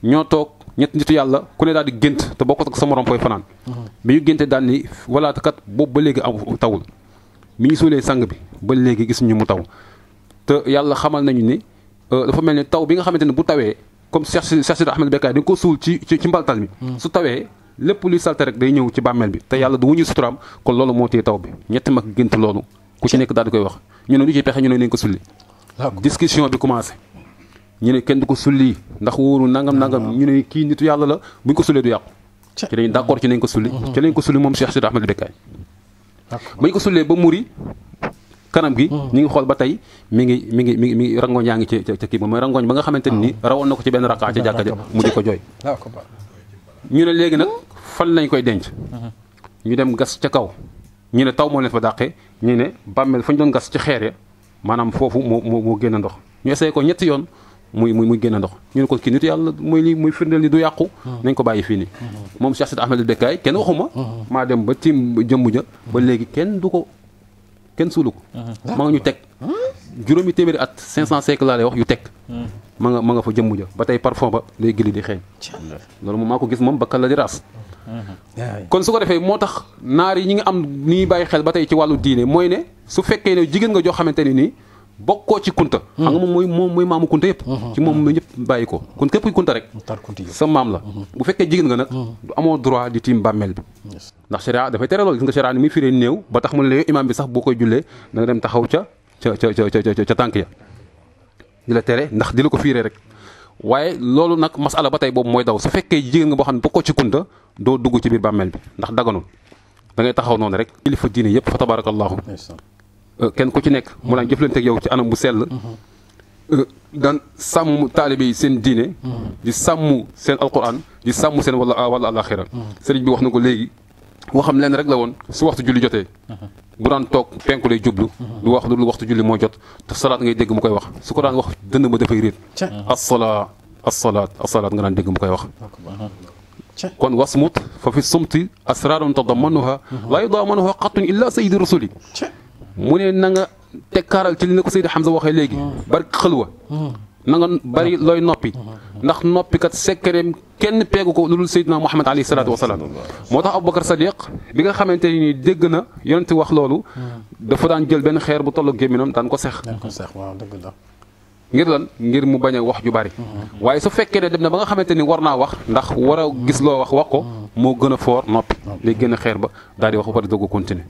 ñoo toog ñetti nitu yàlla ku ne daal di gént te bokkut ak sa morom fooy fanaan bi ñu génte daal ni walaata kat boobu ba léegi am tawul mi ñu suulee sang bi ba léegi gis ñu mu taw te yàlla xamal nañu ni dafa mel ni taw bi nga xamante ne bu tawee comme Cheikh Sidi Ahmed Bekkaay dañ ko suul ci mbaltal mi su tawee lépp luy salte rek day ñëw ci bàmmeel bi te yàlla du wuñu suturaam kon loolu moo téye taw bi ñetti mag gént loolu ku ci nekk daal di koy wax ñu ne lu ci pexe ñu ne nañ ko sulli discussion bi commencé ñu ne kenn du ko sulli ndax wóoru nangam ñu ne kii nitu yàlla la buñ ko sullee du yàqu ci dañ d'accord ci nañ ko sulli ci lañ ko sulli moom Cheikh Sidi Ahmed Bekkaay bañ ko sullee ba muri kanam gi ñu ngi xool ba tey mi ngi rangoñ yaa ngi ca kii ba mooy rangoñ ba nga xamante ni rawoon na ko ci benn rakaa ca jàkka ja mu di ko jooy ñu ne léegi nag fan lañ koy denc ñu dem gas ca kaw ñu ne taw moo leen fa dàqee ñu ne bàmmeel fa ñu doon gas ci xeer ya maanaam foofu moo génn ndox ñu essayé ko ñetti yoon muy génn ndox ñu ne ko kii nit yàlla muy lii muy firndeel ni du yàqu nañ ko bàyyi fii nii moom Cheikh Sidi Ahmed Bekkaay kenn waxuma maa dem ba tiim jëmm ja ba léegi kenn suulu ko ma nga ñu teg juróomi téeméeri at 500 siècle laa lay wax yu teg ma nga fa jëmm ja ba tey parfum ba lay gili di xeeñ loolu moom maa ko gis moom ba kala di raas kon su ko defee moo tax naar yi ñi nga am ni ñuy bàyyi xel ba tey ci wàllu diine mooy ne su fekkee ne jigéen nga joo xamante ne nii bokkoo ci kunta xam nga moom mooy maamu kunta yëpp ci moom la ñëpp bàyyi ko kon képp kuy kunta rek sa maam la bu fekkee jigéen nga nag du amoo droit di tiim bàmmeel bi ndax sharia dafay tere loolu gis nga sharia ni muy firee néew ba tax mu ne la yow imaam bi sax boo koy jullee da nga dem taxaw ca tànk ya di la tere ndax di la ko fiiree rek waaye loolu nag masala ba tey boobu mooy daw su fekkee jigéen nga boo xam ne bokkoo ci kunta doo dugg ci biir bàmmeel bi ndax daganul da ngay taxaw noonu rek kilifa diine yëpp fa tabarakallahu kenn ku ci nekk mu daan jëflante ak yow ci anam bu sell daan sàmm taalibe yi seen diine di sàmm seen alquran di sàmm seen wala alaxira sëriñ bi wax na ko léegi waxam leen rek la woon su waxtu julli jotee bu daan toog penku lay jublu du wax lu waxtu julli moo jot te salaat ngay dégg mu koy wax su ko daan wax dënd ma dafay réet assalaat nga daan dégg mu koy wax kon wasmut fa fi sumti asrarun tadammanuha laa yudamanuha qattun illa sayyidi rusuli mu ne na nga tekkaaral ci li na ko Seydi Hamza waxee léegi bari xëlwa na nga bari looy noppi ndax noppi kat sekkereem kenn peegu ko lu dul Seydina Muhammad alayhi salaatu wasalaam moo tax Aboubacar Sadiq bi nga xamante ni dégg na yonent wax loolu dafa daan jël benn xeer bu tollu gémminam daan ko sex waaw dëgg la ngir lan ngir mu bañ a wax ju bari waaye su fekkee ne dem na ba nga xamante ni war naa wax ndax war a gis loo wax ko moo gën a foor noppi léegi gën a xeer ba daal di wax ba pare doog a continuer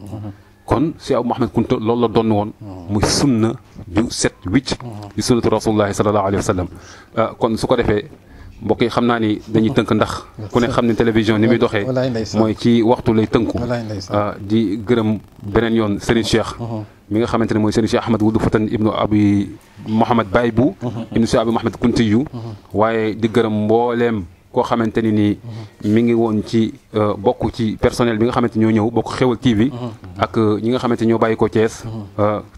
kon si Abou Mouhamed Kounta loolu la doon woon muy sunna ju set wicc di sunnatu rasulullahi sallallahu alayhi wa sallam kon su ko defee mbokk yi xam naa ni dañuy tënk ndax ku ne xam ne télévision ni muy doxee mooy ci waxtu lay tënku di gërëm beneen yoon Serigne Cheikh mi nga xamante ne mooy Serigne Cheikh Ahmed Wuld Fatan ibnu Abi Mouhamed Baye bu ibnu si Abi Mouhamed Kounti yu waaye di gërëm mbooleem koo xamante ni nii mi ngi woon ci bokk ci personnel bi nga xamante ñoo ñëw bokk Xewal TV ak ñi nga xamante ñoo bàyyi ko Thiès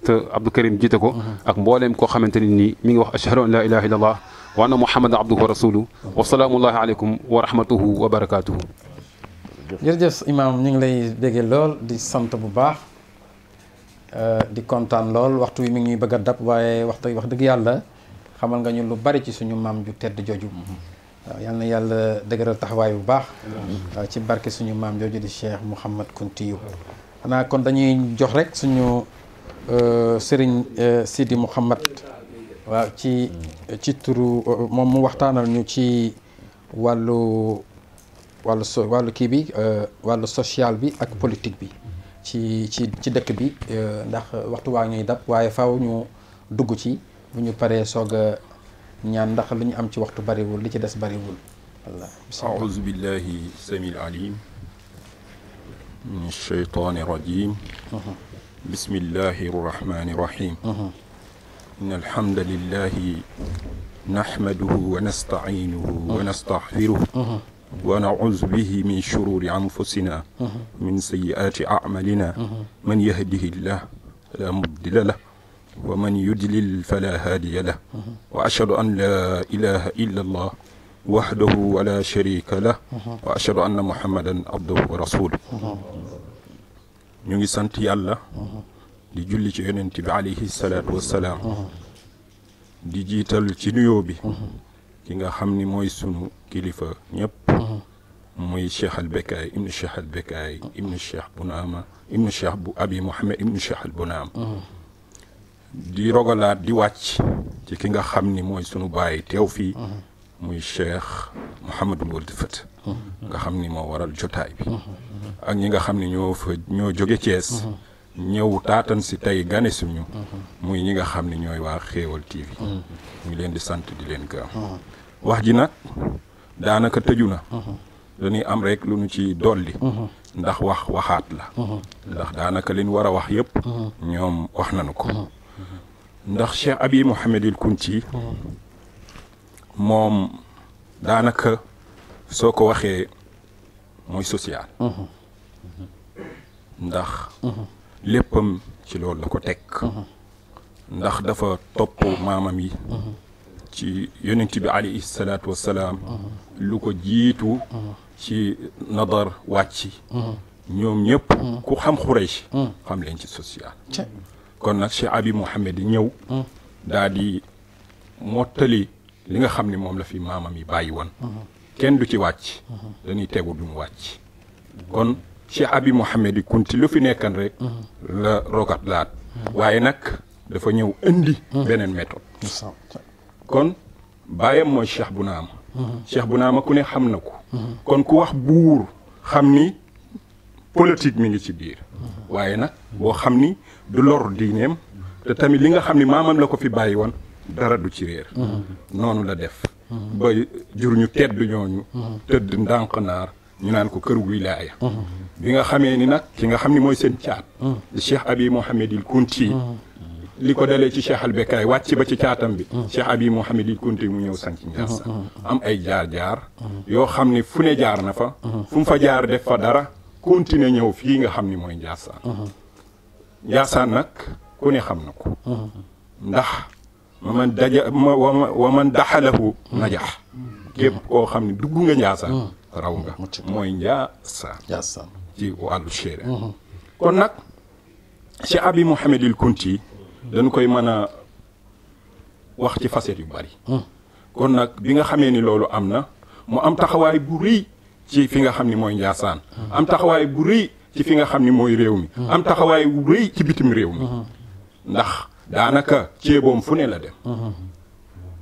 te Abdou Karim jiite ko ak mbooleem koo xamante ni nii mi ngi wax ashhadu an la ilaha illallah wa anna muhammadan abduhu wa rasuluhu wa salaamullahi aleykum wa rahmatuhu wa barakatuhu jërëjëf imaam ñu ngi lay béggee lool di sant bu baax di kontaan lool waxtu wi mi ngi ñuy bëgg a dab waaye wax dëgg yàlla xamal nga ñu lu bari ci suñu maam ju tedd jooju waaw yal na yàlla dëgëral taxawaay bu baax waaw ci barke suñu maam jooju di Cheikh Mouhamad Kountiyu xanaa kon dañuy jox rek suñu sëriñ Sidi Mouhamad waaw ci turu moom mu waxtaanal ñu ci wàllu kii bi wàllu social bi ak politique bi ci dëkk bi ndax waxtu waa ñuy dab waaye faaw ñu dugg ci bu ñu paree soog a ñaan ndax lu ñu am ci waxtu bariwul li ci des bariwul walla أعوذ بالله السميع العليم من الشيطان الرجيم بسم الله الرحمن الرحيم إن الحمد لله نحمده ونستعينه ونستغفره ونعوذ به من شرور أنفسنا من سيئات أعمالنا من يهده الله فلا مضل له ومن يضلل فلا هادي له وأشهد أن لا إله إلا الله وحده ولا شريك له وأشهد أن محمدا عبده ورسوله ñu ngi sant yàlla di julli ci yonent bi alayhi salaatu wassalaam di jiital ci nuyoo bi ki nga xam ni mooy sunu kilifa ñëpp muy Cheikh al Bekkaay ibnu Cheikh al Bekkaay ibnu Cheikh Bunaama ibnu Cheikh bu Abi Mouhamed ibnu Cheikh al Bunaam di rogalaat di wàcc ci ki nga xam ni mooy sunu baay teew fii muy Cheikh Mouhamadul Wuld Fat nga xam ni moo waral jotaay bi ak ñi nga xam ni ñoo jóge Thiès ñëw taatan si tey gane suñu muy ñi nga xam ni ñooy waa Xéewal TV ñu leen di sant di leen gërëm wax ji nag daanaka tëju na dañuy am rek lu ñu ci dolli ndax waxaat la ndax daanaka li ñu war a wax yëpp ñoom wax nañu ko ndax Cheikh Abi Mouhamadil Kunti moom daanaka soo ko waxee mooy social ndax léppam ci loolu la ko teg ndax dafa topp maamam yi ci yonent bi alayhi salaatu wassalaam lu ko jiitu ci nadar wàcci ñoom ñëpp ku xam Xuraysh xam leen ci social kon nag Cheikh Abi Mouhamed ñëw daa di mottali li nga xam ne moom la fi maamam yi bàyyi woon kenn du ci wàcc dañuy tegu du mu wàcc kon Cheikh Abi Mouhamed Kunti lu fi nekkan rek la rogat laat waaye nag dafa ñëw indi beneen méthode kon bàyyam mooy Cheikh Bunaama Cheikh Bunaama ku ne xam na ko kon ku wax buur xam ni politique mi ngi ci biir waaye nag boo xam ni du lor diineem te tamit li nga xam ni maamam la ko fi bàyyi woon dara du ci réer noonu la def ba jur ñu tedd ñooñu tëdd ndànk naar ñu naan ko kër wilaaya bi nga xamee ni nag ki nga xam ni mooy seen caat di Cheikh Abi Mouhamadil Kunti li ko dalee ci Cheikh al Bekkaay wàcc ba ci caatam bi Cheikh Abi Mouhamadil Kunti mu ñëw sanc Njaasaan am ay jaar-jaar yoo xam ni fu ne jaar na fa fu mu fa jaar def fa dara continuer ñëw fii nga xam ni mooy Njaasaan Njaasaan nag ku ne xam na ko ndax wa man daxalahu najax képp koo xam ne dugg nga Njaasaan raw nga mooy Njaasaan ci wàllu chéri kon nag Cheikh Abi Mouhamadil Kunti dañ koy mën a wax ci facette yu bari kon nag bi nga xamee ni loolu am na mu am taxawaay bu rëy ci fi nga xam ni mooy Njaasaan am taxawaay bu rëy ci fi nga xam ni mooy réew mi am taxawaay bu rëy ci bitim réew mi ndax daanaka ceeboom fu ne la dem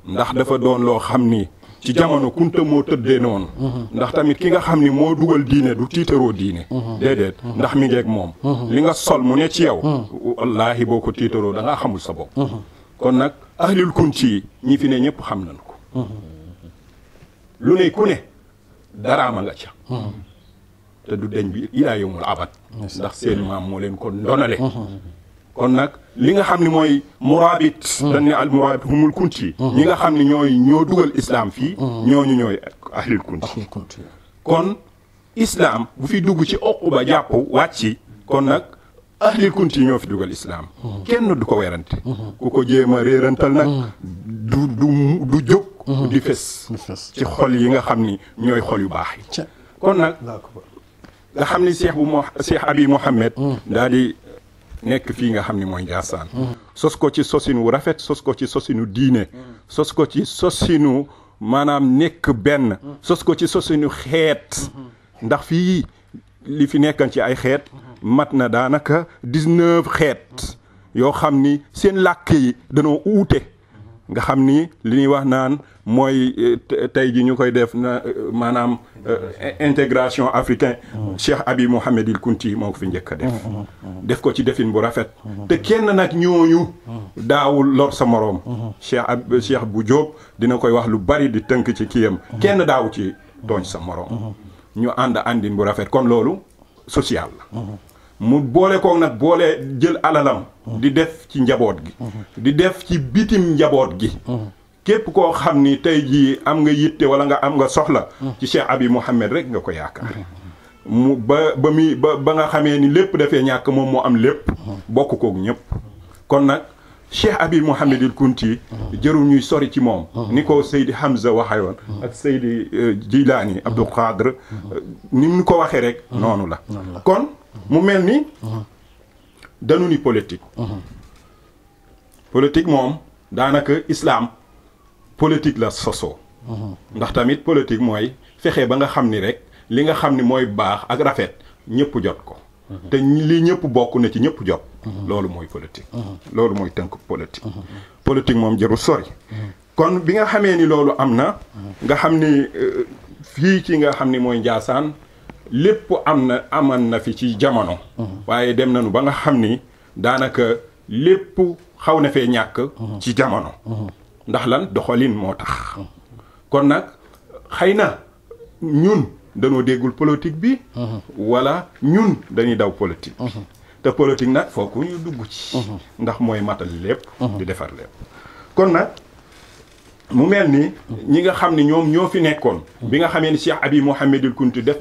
ndax dafa doon loo xam ni ci jamono kunta moo tëddee noonu ndax tamit ki nga xam ni moo dugal diine du tiitaroo diine déedéet ndax mi ngeeg moom li nga sol mu ne ci yow wallaahi boo ko tiitaroo da ngaa xamul sa bopp kon nag ahlul Kunti yi ñi fi ne ñëpp xam nañ ko lu ne ku ne daraama nga ca te du deñ bi ilaa yawmul abad ndax seen maam moo leen ko ndonale kon nag li nga xam ne mooy murabit dañ ne al murabit humul Kunti ñi nga xam ne ñoo dugal islam fii ñooñu ñooy ahlul Kunti kon islam bu fi dugg ci Uquba jàpp wàcci kon nag ahlul Kunti ñoo fi dugal islam kenn du ko werante ku ko jéem a réerantal nag du jóg di fes ci xol yi nga xam ni ñooy xol yu baax yi kon nag nga xam ni Cheikh Abi Mouhamed daal di nekk fii nga xam ni mooy Njaasaan sos ko ci sosinu rafet sos ko ci sosinu diine sos ko ci sosinu maanaam nekk benn sos ko ci sosinu xeet ndax fii li fi nekkan ci ay xeet mat na daanaka 19 xeet yoo xam ni seen làkk yi danoo uute nga xam ni li ñuy wax naan mooy tey ji ñu koy def na maanaam intégration africain Cheikh Abi Mouhamadil Kunti moo ko fi njëkk a def ko ci defin bu rafet te kenn nag ñooñu daawul lor sa moroom Cheikh bu Jóob dina koy wax lu bari di tënk ci kiyam kenn daawu ci tooñ sa moroom ñu àndin bu rafet kon loolu social la mu boole koog nag boole jël alalam di def ci njaboot gi di def ci bitim njaboot gi képp koo xam ni tey jii am nga yitte wala nga am nga soxla ci Cheikh Abi Mouhamed rek nga ko yaakaar mu ba nga xamee ni lépp dafee ñàkk moom moo am lépp bokk koog ñëpp kon nag Cheikh Abi Mouhamadil Kunti jërul ñuy sori ci moom ni ko Seydi Hamza waxee woon ak Seydi Jilaani Abdul Qadir ni mu ko waxee rek noonu la kon mu mel ni dañu ni politique moom daanaka islam politique la sosoo ndax tamit politique mooy fexe ba nga xam ni rek li nga xam ni mooy baax ak rafet ñëpp jot ko te li ñëpp bokk na ci ñëpp jot loolu mooy politique loolu mooy tënk politique politique moom jarul sori kon bi nga xamee ni loolu am na nga xam ni fii ci nga xam ni mooy Njaasaan lépp aman na fi ci jamono waaye dem nañu ba nga xam ni daanaka lépp xaw na fee ñàkk ci jamono ndax lan doxalin moo tax kon nag xëy na ñun dañoo déggul politique bi wala ñun dañuy daw politique te politique nag fokk ñu dugg ci ndax mooy matal lépp di defar lépp kon nag mu mel ni ñi nga xam ne ñoom ñoo fi nekkoon bi nga xamee ni Cheikh Abi Mouhamadul Kunti def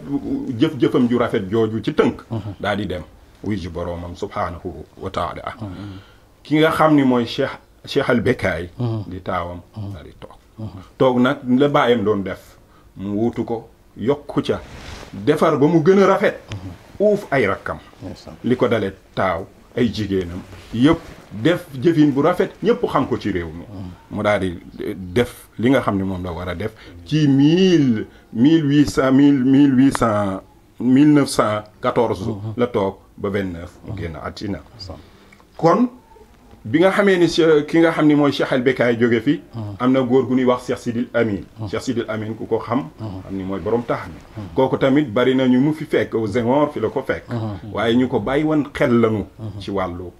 jëf-jëfam ju rafet jooju ci tënk daal di dem wuy ji boroomam subhaanahu wa taala ki nga xam ni mooy Cheikh al Bekaay di taawam daal di toog nag la bàyyam doon def mu wuutu ko yokku ca defar ba mu gën a rafet uuf ay rakkam li ko dalee taaw ay jigéenam yëpp def jëfin bu rafet ñëpp xam ko ci réew mi mu daal di def li nga xam ne moom la war a def ci 1914 la toog ba 29 mu génn àddina kon bi nga xamee ni ki nga xam ni mooy Cheikh al Bekaay jóge fi am na góor gu ñuy wax Cheikh Sidil Amin Cheikh Sidil Amin ku ko xam ni mooy borom tax mi kooku tamit bari na ñu mu fi fekk Senghor fi la ko fekk waaye ñu ko bàyyi woon xel lañu ci wàllu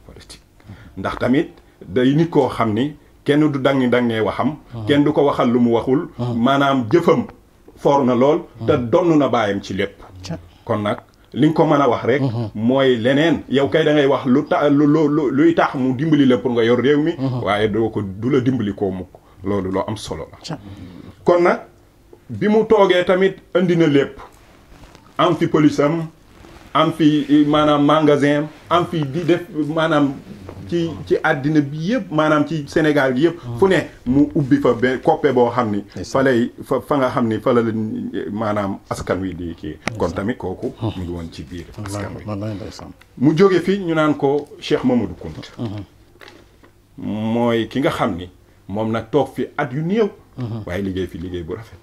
politique ndax tamit day nit koo xam ni kenn du dangee waxam kenn du ko waxal lu mu waxul maanaam jëfam foor na lool te donn na bàyyam ci lépp kon nag li nga ko mën a wax rek mooy leneen yow kay da ngay wax luy tax mu dimbali la pour nga yor réew mi waaye du la dimbali koo mukk loolu loo am solo la kon nag bi mu toogee tamit indi na lépp am fi police am fi maanaam magasin am fi di def maanaam ci àddina bi yëpp maanaam ci Sénégal gi yëpp fu ne mu ubbi fa koppe boo xam ni fa nga xam ni fa la maanaam askan wi di kii kon tamit kooku mu ngi woon ci biir askan wi mu jóge fi ñu naan ko Cheikh Mamadou Kounta mooy ki nga xam ni moom nag toog fi at yu néew waaye liggéey fi liggéey bu rafet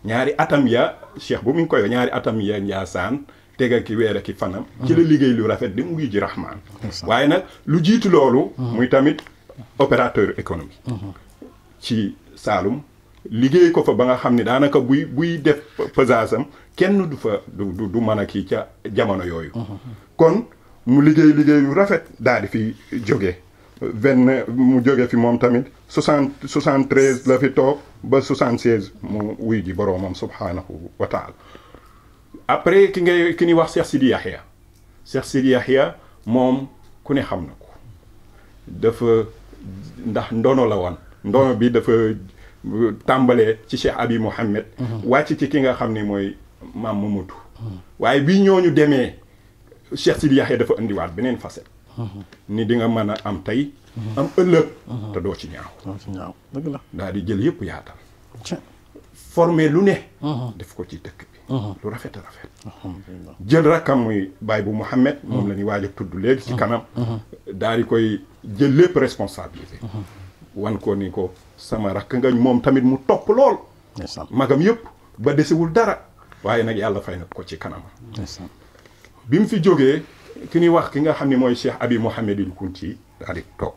ñaari atam ya Cheikh bu mu ngi koy ñaari atam ya Njaasaan tegal ki weer ki fanam ci la liggéey lu rafet di mu ngi ji Rahmaan waaye nag lu jiitu loolu muy tamit opérateur économique ci Saalum liggéey ko fa ba nga xam ne daanaka buy def pesage am kenn du fa du mën a kii ca jamono yooyu kon mu liggéey lu rafet daal di fi jóge mu jóge fi moom tamit 73 la fi toog ba 76 mu wuy ji boroomam subhaanahu wa taala après ki ñuy wax Cheikh Sidi Yahya moom ku ne xam na ko dafa ndax ndono la woon ndono bi dafa tàmbalee ci Cheikh Abi Mouhamed wàcc ci ki nga xam ni mooy maam Mamadou waaye bii ñooñu demee Cheikh Sidi Yahya dafa indiwaat beneen facette ni di nga mën a am tey am ëllëg te doo ci ñaaw dëgg la daal di jël yëpp yaatal formé lu ne def ko ci dëkk bi lu rafet a rafet jël rakkam muy baay bu Mouhamed moom la ñuy waaj a tudd léegi ci kanam daal di koy jël lépp responsabilité wan ko ni ko sama rakk nga moom tamit mu topp lool magam yëpp ba desewul dara waaye nag yàlla fay na ko ci kanam bi mu fi jógee ki ñuy wax ki nga xam ne mooy Cheikh Abi Mouhamadul Kunti daal di toog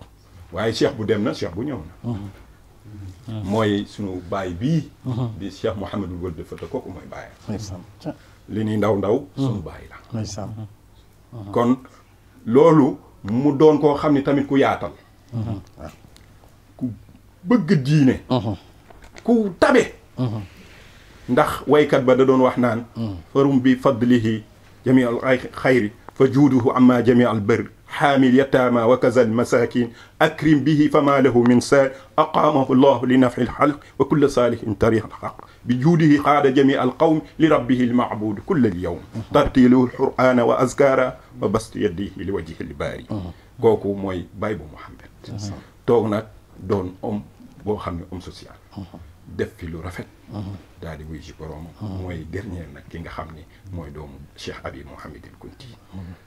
waaye cheikh bu dem na cheikh bu ñëw na mooy sunu baay bii di Cheikh Mouhamadul Wuld Fata kooku mooy baayam li ñuy ndaw sunu baay la kon loolu mu doon koo xam ni tamit ku yaatal ku bëgg diine ku tabe ndax waykat ba da doon wax naan farum bi fadlihi jami al xayri fa juuduhu amma jami al barri حامل يتامى وكذا المساكين أكرم به فما له من سائر أقامه الله لنفع الخلق وكل صالح طريق الحق بجوده قاد جميع القوم لربه المعبود كل اليوم ترتيله القرآن وأذكاره وبسط يديه لوجه الباري كوكو موي بايبو محمد توك نك دون بو خامني سوسيال def fi lu rafet daal di wuy ji borom mooy dernier nag ki nga xam ni mooy doomu Cheikh Abi Mouhamadul Kunti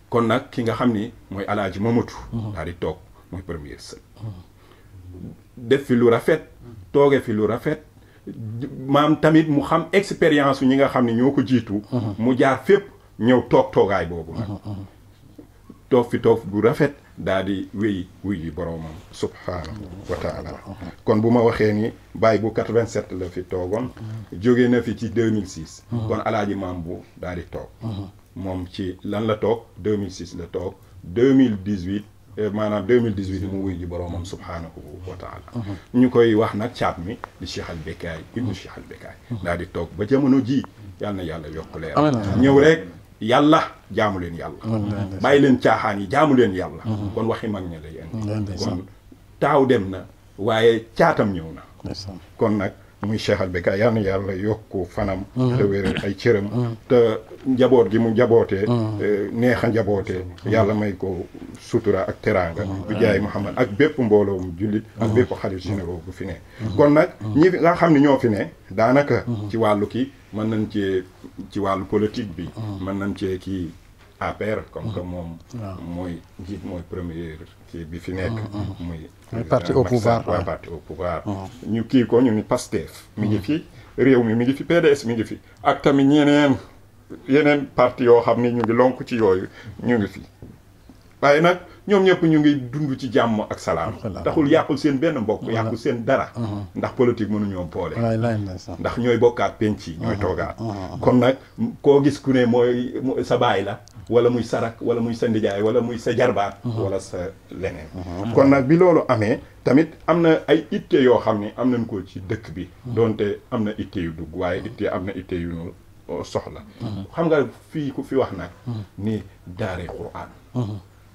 kon nag ki nga xam ni mooy alaaji Mamadou daal di toog mooy premier sët def fi lu rafet tooge fi lu rafet maam tamit mu xam expérience ñi nga xam ne ñoo ko jiitu mu jaar fépp ñëw toog toogaay boobu nag toog fi toog bu rafet daal di wéy wuy yi boroomam subhaanahu wa taala kon bu ma waxee ni Baye bu 87 la fi toogoon jóge na fi ci 2006 kon alaaji maam bu daal di toog moom ci lan la toog 2006 la toog 2018 maanaam 2018 mu wuy ji boroomam subhaanahu wa taala ñu koy wax nag caat mi di Cheikh al Bekaay ibnu Cheikh al Bekaay daal di toog ba jamono ji yal na yàlla yokk leer ñëw rek yàlla jaamu leen yàlla bàyyi leen caaxaan yi jaamu leen yàlla kon waxi mag ña lay indi kon taaw dem na waaye caatam ñëw na kon nag muy Cheikh al Bekaay yal na yàlla yokku fanam te wéral ay cëram te njaboot gi mu njabootee neex a njabootee yàlla may ko sutura ak teraanga bi jaay Muhammad ak bépp mbooloom jullit ak bépp xarit généraux bu fi ne kon nag ñi nga xam ne ñoo fi ne daanaka ci wàllu ki mën nañ ci wàllu politique bi mën nañ cee kii APR comme que moom mooy njiit mooy premier kii bi fi nekk muy parti au pouvoir waa parti au pouvoir ñu kii ko ñu ni Pastef mi ngi fi réew mi ngi fi PDS mi ngi fi ak tamit yeneen parti yoo xam ne ñu ngi lonk ci yooyu ñu ngi fi waaye nag ñoom ñëpp ñu ngi dund ci jàmm ak salaam taxul yàqul seen benn mbokk yàqul seen dara ndax politique mënuñoo boole ndax ñooy bokkaat penc yi ñooy toogaat kon nag koo gis ku ne mooy sa baay la wala muy sarak wala muy sa ndijaay wala muy sa jarbaat wala sa leneen kon nag bi loolu amee tamit am na ay itte yoo xam ne am nañ ko ci dëkk bi doonte am na itte yu dugg waaye itte am na itte yu ñu soxla xam nga fii ku fi wax nag ni daare Qur'an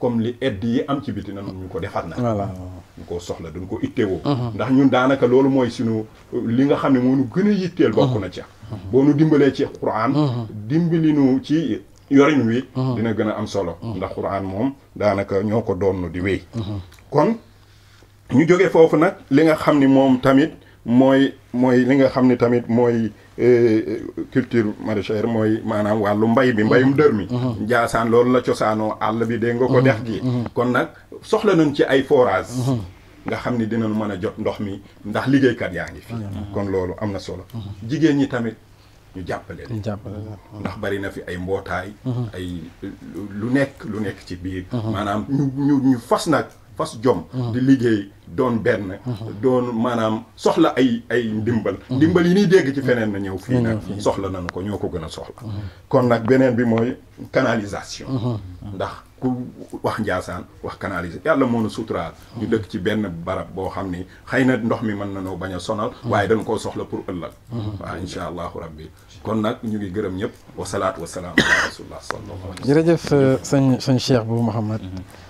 comme li aide yi am ci biti nanu ñu ko defar nag ñu ko soxla duñ ko ittewoo ndax ñun daanaka loolu mooy sunu li nga xam ne moo nu gën a yitteel bokk na ca boo nu dimbalee ci Qur'an dimbali nu ci yorin wi dina gën a am solo ndax Qur'an moom daanaka ñoo ko doon di wéy kon ñu jóge foofu nag li nga xam ni moom tamit mooy li nga xam ni tamit mooy culture maraîchère mooy maanaam wàllu mbay bi mbayum dër mi Njaasaan loolu la cosaanoo àll bi dégg nga ko dex gi kon nag soxla nañ ci ay forage nga xam ni dinañ mën a jot ndox mi ndax liggéeykat yaa ngi fi kon loolu am na solo jigéen ñi tamit ñu jàppale ndax bari na fi ay mbootaay ay lu nekk ci biir maanaam ñu fas jom di liggéey doon benn doon maanaam soxla ay ndimbal yi ñuy dégg ci feneen na ñëw fii nag soxla nañu ko ñoo ko gën a soxla kon nag beneen bi mooy canalisation ndax ku wax Njaasaan wax canalisation yàlla moo nu suturaal ñu dëkk ci benn barab boo xam ni xëy na ndox mi mën na noo bañ a sonal waaye dañ koo soxla pour ëllëg waaw insha allahu rabbi kon nag ñu ngi gërëm ñëpp wasalaatu wasalaam ala rasulillah sallallahu alayhi jërëjëf sëñ Cheikh Bou Mouhamed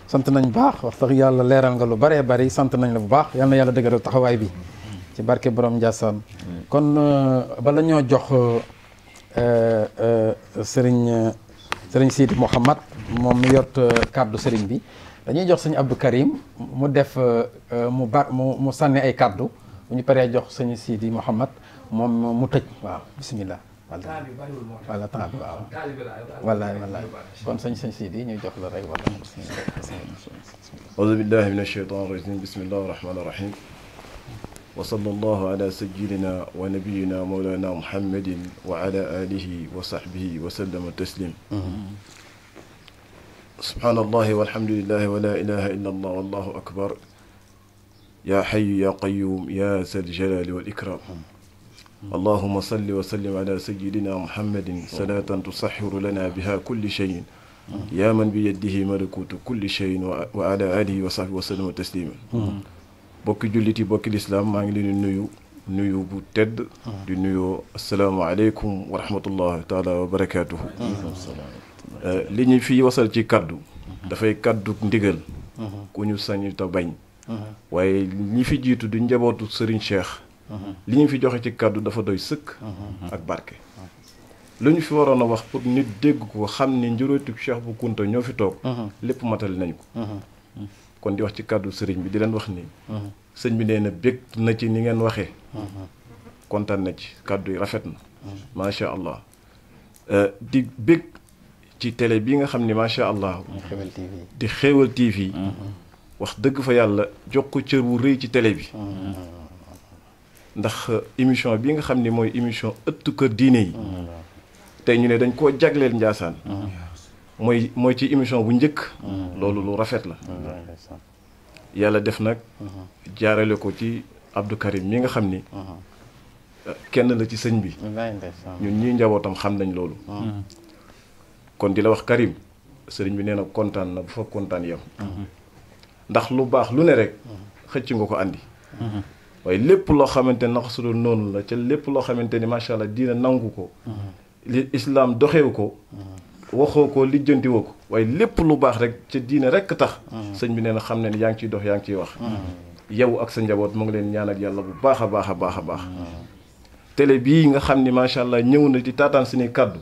sant nañ baax wax tax yàlla leeral nga lu bëree bëri sant nañ la bu baax yal na yàlla dëgëral taxawaay bi ci barke borom Ndiassane kon bala ñoo jox sëriñ Sidi Mouhamed moom mi yort kàddu sëriñ bi dañuy jox sëñ Abdou Karim mu def mu sànni ay kàddu bu ñu paree jox sëñ Sidi Mouhamed moom mu tëj waaw bismillah wala temps bi waaw wallaay kon sëñ Sidi ñu jox la rek wala auzu billahi min ashaytan rajim bismillahi rahmani rahim wa sallallahu ala sayyidina wa nabiyina mawlana muhammadin wa ala alihi wa sahbihi wa sallama taslim subhanallahi walhamdulillahi wa la ilaha illa allah wallahu akbar ya hayyu ya qayyum ya zal jalali wal ikram اللهم صل وسلم على سيدنا محمد صلاة تصحر لنا بها كل شيء يا من بيده ملكوت كل شيء وعلى آله وصحبه وسلم تسليما bokki julliti bokki lislaam maa ngi leen di nuyu bu tedd di nuyu asalaamaaleykum wa rahmatullahi taala wa barakaatuhu li ñu fi wasal ci kaddu dafay kaddu ndigal ku ñu sañ ta bañ waaye ñi fi jiitu di njabootu Serigne Cheikh li ñu fi joxe ci kàddu dafa doy sëkk ak barke lu ñu fi waroon a wax pour nit dégg ko xam ni njuróotu Cheikh Bou Kounta ñoo fi toog lépp matal nañ ko kon di wax ci kàddu sëriñ bi di leen wax ni sëñ bi nee na bég na ci ni ngeen waxee kontaan na ci kàddu yi rafet na macha allah di bég ci télé bi nga xam ni macha allah di Xéewal TV wax dëgg fa yàlla jox ko cër wu rëy ci télé bi ndax émission bi nga xam ni mooy émission ëttu kër diine yi tey ñu ne dañ koo jagleel Njaasaan mooy ci émission bu njëkk loolu lu rafet la yàlla def nag jaarale ko ci Abdou Karim mi nga xam ni kenn la ci sëñ bi ñun ñii njabootam xam nañ loolu kon di la wax Karim sëriñ bi nee na kontaan na bu fa kontaan yam ndax lu baax lu ne rek xëcc nga ko andi waaye lépp loo xamante ne naka su dul noonu la ca lépp loo xamante ni macha allah diina nangu ko li islaam doxewu ko waxoo ko lijjantiwoo ko waaye lépp lu baax rek ca diina rek tax sëñ bi nee na xam ne ni yaa ngi ciy dox yaa ngi ciy wax yow ak sa njaboot mu ngi leen ñaan ak yàlla bu baax a baax a baax a baax télé bii nga xam ni macha allah ñëw na di taataan suñuy kaddu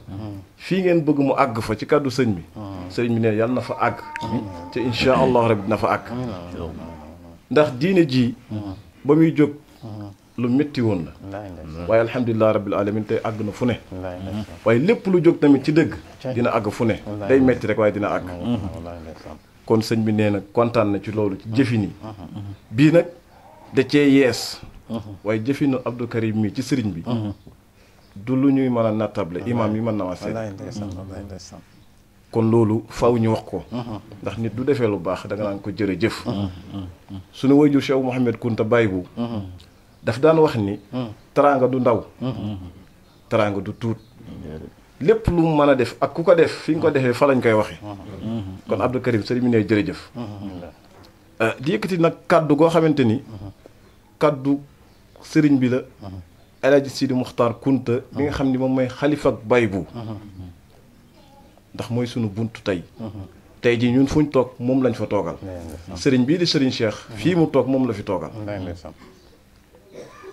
fii ngeen bëgg mu àgg fa ci kaddu sëñ bi sëñ bi ne yàlla na fa àgg te insha allah rabbi dina fa àgg ndax diine ji ba muy jóg lu métti woon la waaye alhamdulilah rabbil alamin tey àgg na fu ne waaye lépp lu jóg tamit ci dëgg dina àgg fu ne day métti rek waaye dina àgg kon sëñ bi nee na kontaan na ci loolu ci jëfini bii nag da cee yees waaye jëfinu Abdou Karim mi ci sëriñ bi du lu ñuy mën a nattable imaam yi mën na ma seet kon loolu faw ñu wax ko ndax nit du defee lu baax da nga naan ko jërëjëf suñu wayjur Cheikh Mouhamed Kunta Baye bu daf daan wax ni teraanga du ndaw teraanga du tuut lépp lu mu mën a def ak ku ko def fi nga ko defee fa lañ koy waxee kon Abdou Karim sëriñ bi ne jërëjëf di yëkkati nag kaddu goo xamante ni kaddu sëriñ bi la El Hadj Sidi Muxtaar Kunta bi nga xam ni moom mooy xalifa ak Baye bu ndax mooy sunu buntu tey ji ñun fuñ toog moom lañ fa toogal sëriñ bii di sëriñ Cheikh fii mu toog moom la fi toogal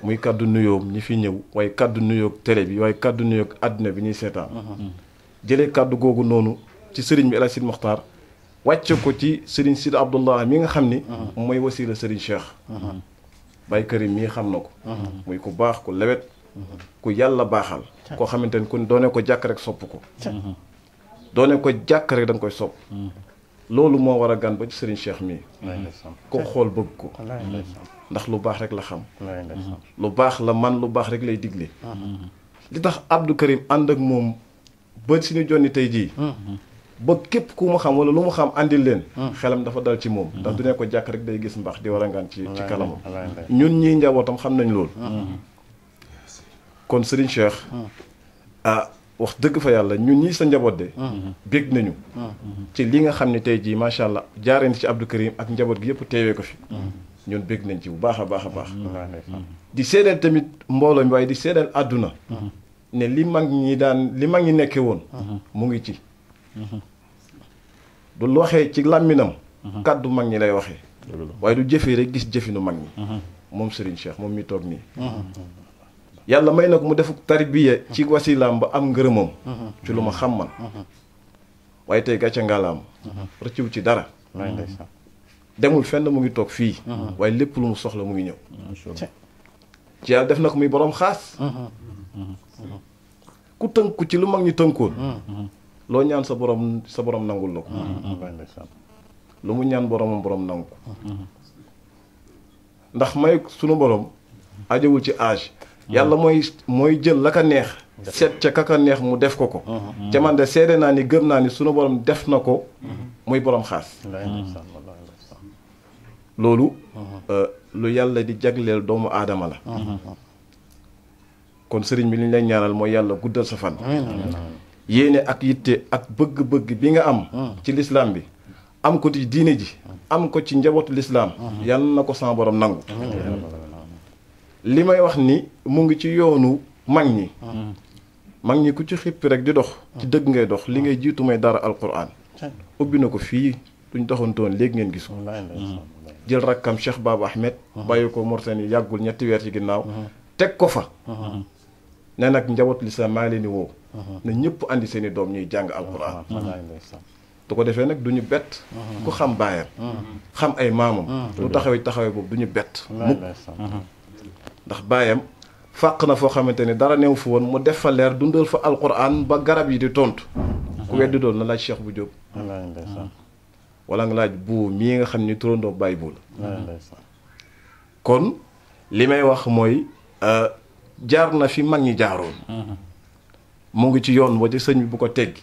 muy kaddu nuyoom ñi fi ñëw waaye kaddu nuyoog télé bi waaye kaddu nuyoog àdduna bi ñuy seetaan jëlee kaddu googu noonu ci sëriñ bi El Hadj Sidi Muxtaar wàcce ko ci sëriñ Sidi Abdullah mi nga xam ni mooy wasiila sëriñ Cheikh Baye Karim mii xam na ko muy ku baax ku lewet ku yàlla baaxal koo xamante ni kon doone ko jàkk rek sopp ko doone ko jàkk rek da nga koy sopp loolu moo war a gan ba ci sëriñ Cheikh mii ko xool bëgg ko ndax lu baax rek la xam lu baax la man lu baax rek lay digle li tax Abdou Karim ànd ak moom ba suñu jonni tey jii ba képp ku mu xam wala lu mu xam àndil leen xelam dafa dal ci moom ndax du ne ko jàkk rek day gis mbaax di war a ngaan ci kanamam ñun ñii njabootam xam nañ loolu kon sëriñ Cheikh wax dëgg fa yàlla ñun ñii sa njaboot de bég nañu ci li nga xam ne tey jii macha allah jaareen ci Abdou Karim ak njaboot gi yëpp teewee ko fi ñun bég nañ ci bu baax a baax a baax di seedeel tamit mbooloo mi waaye di seedeel àdduna ne li mag ñi nekke woon mu ngi ci du waxee ci làmminam kàddu mag ñi lay waxee waaye du jëfee rek gis jëfinu mag ñi moom Serigne Cheikh moom mi toog nii yàlla may na ko mu defuk tarbiya ci wasilaam ba am ngërëmam ci lu ma xam man waaye tey gàcce ngalaam rëcciwu ci dara demul fenn mu ngi toog fii waaye lépp lu mu soxla mu ngi ñëw ci yàlla def na ko muy boroom xaas ku tënku ci lu mag ñi tënkoon loo ñaan sa borom nangul la ko lu mu ñaan borom nangu ko ndax may sunu borom ajowul ci âge yàlla mooy jël la ka neex seet ca kaka neex mu def ko ca man de seede naa ni gëm naa ni sunu borom def na ko muy borom xaas loolu lu yàlla di jagleel doomu aadama la kon sëriñ bi li ñu lay ñaanal mooy yàlla guddal sa fan yéene ak yitte ak bëgg-bëgg bi nga am ci lislaam bi am ko ci diine ji am ko ci njabootu lislaam yàlla na ko sama borom nangu li may wax ni mu ngi ci yoonu mag ñi ku ci xippi rek di dox ci dëgg ngay dox li ngay jiitu may dara alquran ubbi na ko fii duñ doxantoon léegi ngeen gis ko jël rakkam Cheikh Baba Ahmed bàyyi ko Mauritanie yàggul 2 weer ci ginnaaw teg ko fa ne nag njabootu lislaam maa ngi leen di woo na ñëpp andi seen i doom ñuy jàng alquran du ko defee nag du ñu bett ku xam baayam xam ay maamam lu taxawee boobu du ñu bett mukk ndax baayam fàq na foo xamante ni dara new fi woon mu def fa leer dundal fa alquran ba garab yi di tontu ku weddi doon na laaj Cheikh bu Jóob wala nga laaj bu mii nga xam ni turandoo Baay bu la kon li may wax mooy jaar na fi mag ñi jaaroon mu ngi ci yoon wa ci sëñ bi bu ko teggi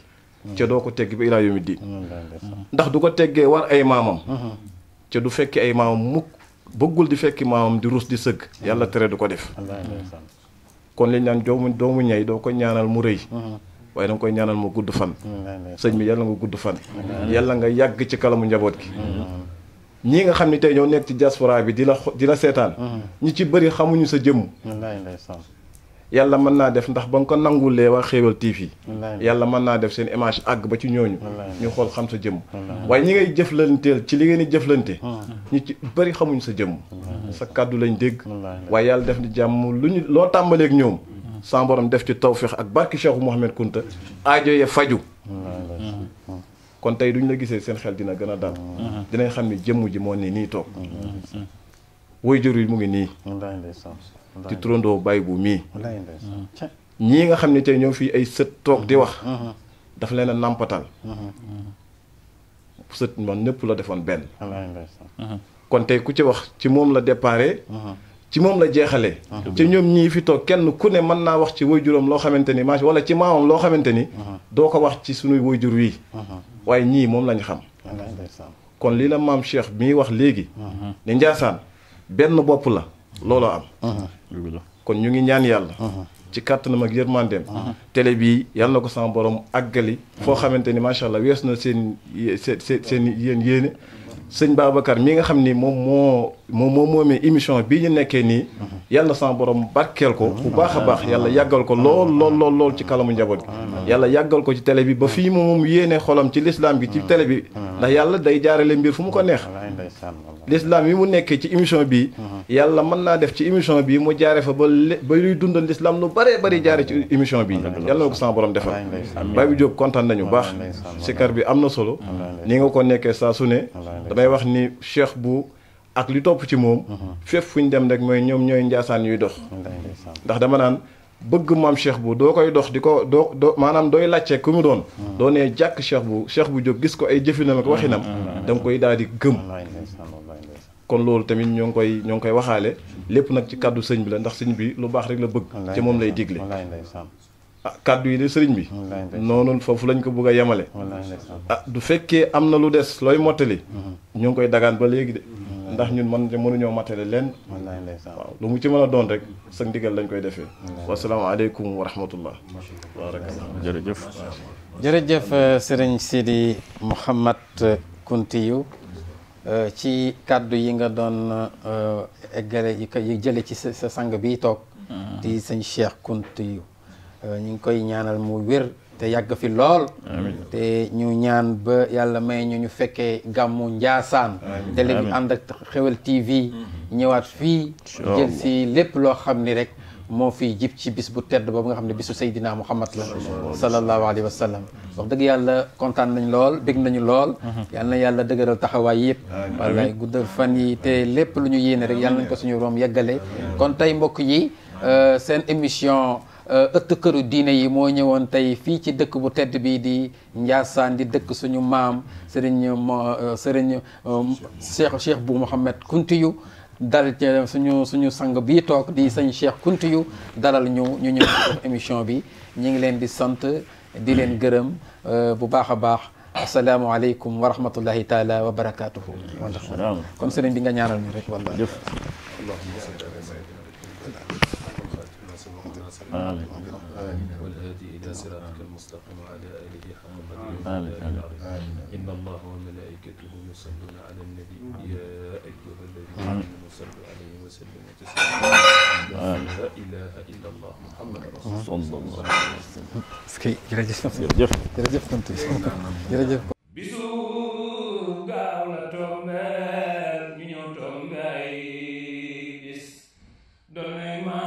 ca doo ko teggi ba ilaa yawmi diin ndax du ko teggee war ay maamam ca du fekki ay maamam mukk bëggul di fekki maamam di rus di sëgg yàlla tere du ko def kon liñ naan doomu ñay doo ko ñaanal mu rëy waaye danga koy ñaanal mu gudd fan sëñ bi yàlla nga gudd fan yàlla nga yàgg ci kalamu njaboot gi ñii nga xam ne tey ñoo nekk ci diaspora bi di la seetaan ñi ci bëri xamuñu sa jëmm yàlla mën naa def ndax ba nga ko nangulee waa Xéewal TV yàlla mën naa def seen image àgg ba ci ñooñu ñu xool xam sa jëmm waaye ñi ngay jëflanteel ci li ngeen di jëflante ñi ci bëri xamuñu sa jëmm sa kàddu lañ dégg waaye yàlla def ni jàmm loo tàmbaleeg ñoom sa borom def ci tawféex ak barki Cheikh Mouhamed Kunta aajo ya faju kon tey duñ la gisee seen xel dina gën a dal dinañ xam ne jëmm ji moo ne nii toog waajur yi mu ngi nii ci turandoo bàyyi bu mii ñii nga xam ne tey ñoo fii ay sët toog di wax dafa leen a nàmpatal sët man ñëpp la defoon benn kon tey ku ci wax ci moom la déparé ci moom la jeexalee ci ñoom ñii fi toog kenn ku ne mën naa wax ci waajuram loo xamante ni macha wala ci maamam loo xamante ni doo ko wax ci sunuy waajur wii waaye ñii moom lañ xam kon lii la maam Cheikh mii wax léegi ni Njaasaan benn bopp la looloo am kon ñu ngi ñaan yàlla ci kàttanam ak yërmandeem télé bii yàlla na ko sama borom àggali foo xamante ni macha allah wees na seen yéen yéene sëñ Babacar mi nga xam ni moom moomee émission bii ñu nekkee nii yàlla na sama borom barkeel ko bu baax a baax yàlla yàggal ko lool ci kalamu njaboot gi yàlla yàggal ko ci télé bi ba fii moom yéene xolam ci l'islam gi ci télé bi ndax yàlla day jaarale mbir fu mu ko neex l'islam yi mu nekkee ci émission bii yàlla mën naa def ci émission bii mu jaare fa ba luy dundal l'islam lu bëree bëri jaare ci émission bii yàlla na ko sama borom defal Baye bi Diop kontaan nañu baax sikar bi am na solo ni nga ko nekkee saa su ne damay wax ni Cheikh bu ak li topp ci moom fépp fu ñu dem rek mooy ñoom ñooy Njaasaan yuy dox ndax dama naan bëgg maam Cheikh bu doo koy dox di ko doo maanaam dooy làcce ku mu doon doo nee jàkk Cheikh bu Diop gis ko ay jëfinam ak waxinam da nga koy daal di gëm kon loolu tamit ñoo ngi koy waxaale lépp nag ci kàddu sëñ bi la ndax sëñ bi lu baax rek la bëgg ci moom lay digle kàddu yi de sëriñ bi noonu foofu lañ ko bëgg a yemale du fekkee am na lu des looy mottali ñu ngi koy dagaan ba léegi de ndax ñun mënuñoo matale leen waaw lu mu ci mën a doon rek sa ndigal lañ koy defee wasalaamaaleykum wa rahmatullah jërëjëf sëriñ Sidi Mouhamed Kountiou ci kàddu yi nga doon eggale yi jële ci sa sang bi toog di sëñ Cheikh Kountiou ñu ngi koy ñaanal mu wér te yàgg fi lool te ñu ñaan ba yàlla may ñu fekkee gàmmu Njaasaan télé bi ànd ak Xéwal TV ñëwaat fii jël si lépp loo xam ni rek moo fi jib ci bis bu tedd boobu nga xam ne bisu Seydina Muhammad la sallallahu alayhi wa sallam wax dëgg yàlla kontaan nañ lool bég nañu lool yal na yàlla dëgëral taxawaay yëpp wallaay guddal fan yi te lépp lu ñu yéene rek yàlla nañ ko suñu room yeggale kon tey mbokk yi seen émission ëtt këru diine yi moo ñëwoon tey fii ci dëkk bu tedd bi di Njaasaan di dëkk suñu maam sëriñ Cheikh bu Mouhamed Kountiou dal ci suñu sang bii toog di sëñ Cheikh Kountiou dalal ñu ñëw émission bi ñu ngi leen di sant di leen gërëm bu baax a baax asalaamaaleykum wa rahmatullahi taala wa barakaatuhu kon sëriñ bi nga ñaanal ñu rek wallahi آمين والهادي إلى صراطك المستقيم وعلى آله حق قدره إن الله وملائكته يصلون على النبي يا أيها الذين آمنوا صلوا عليه وسلموا تسليما لا إله إلا الله محمد رسول الله صلى الله عليه وسلم jërëjëf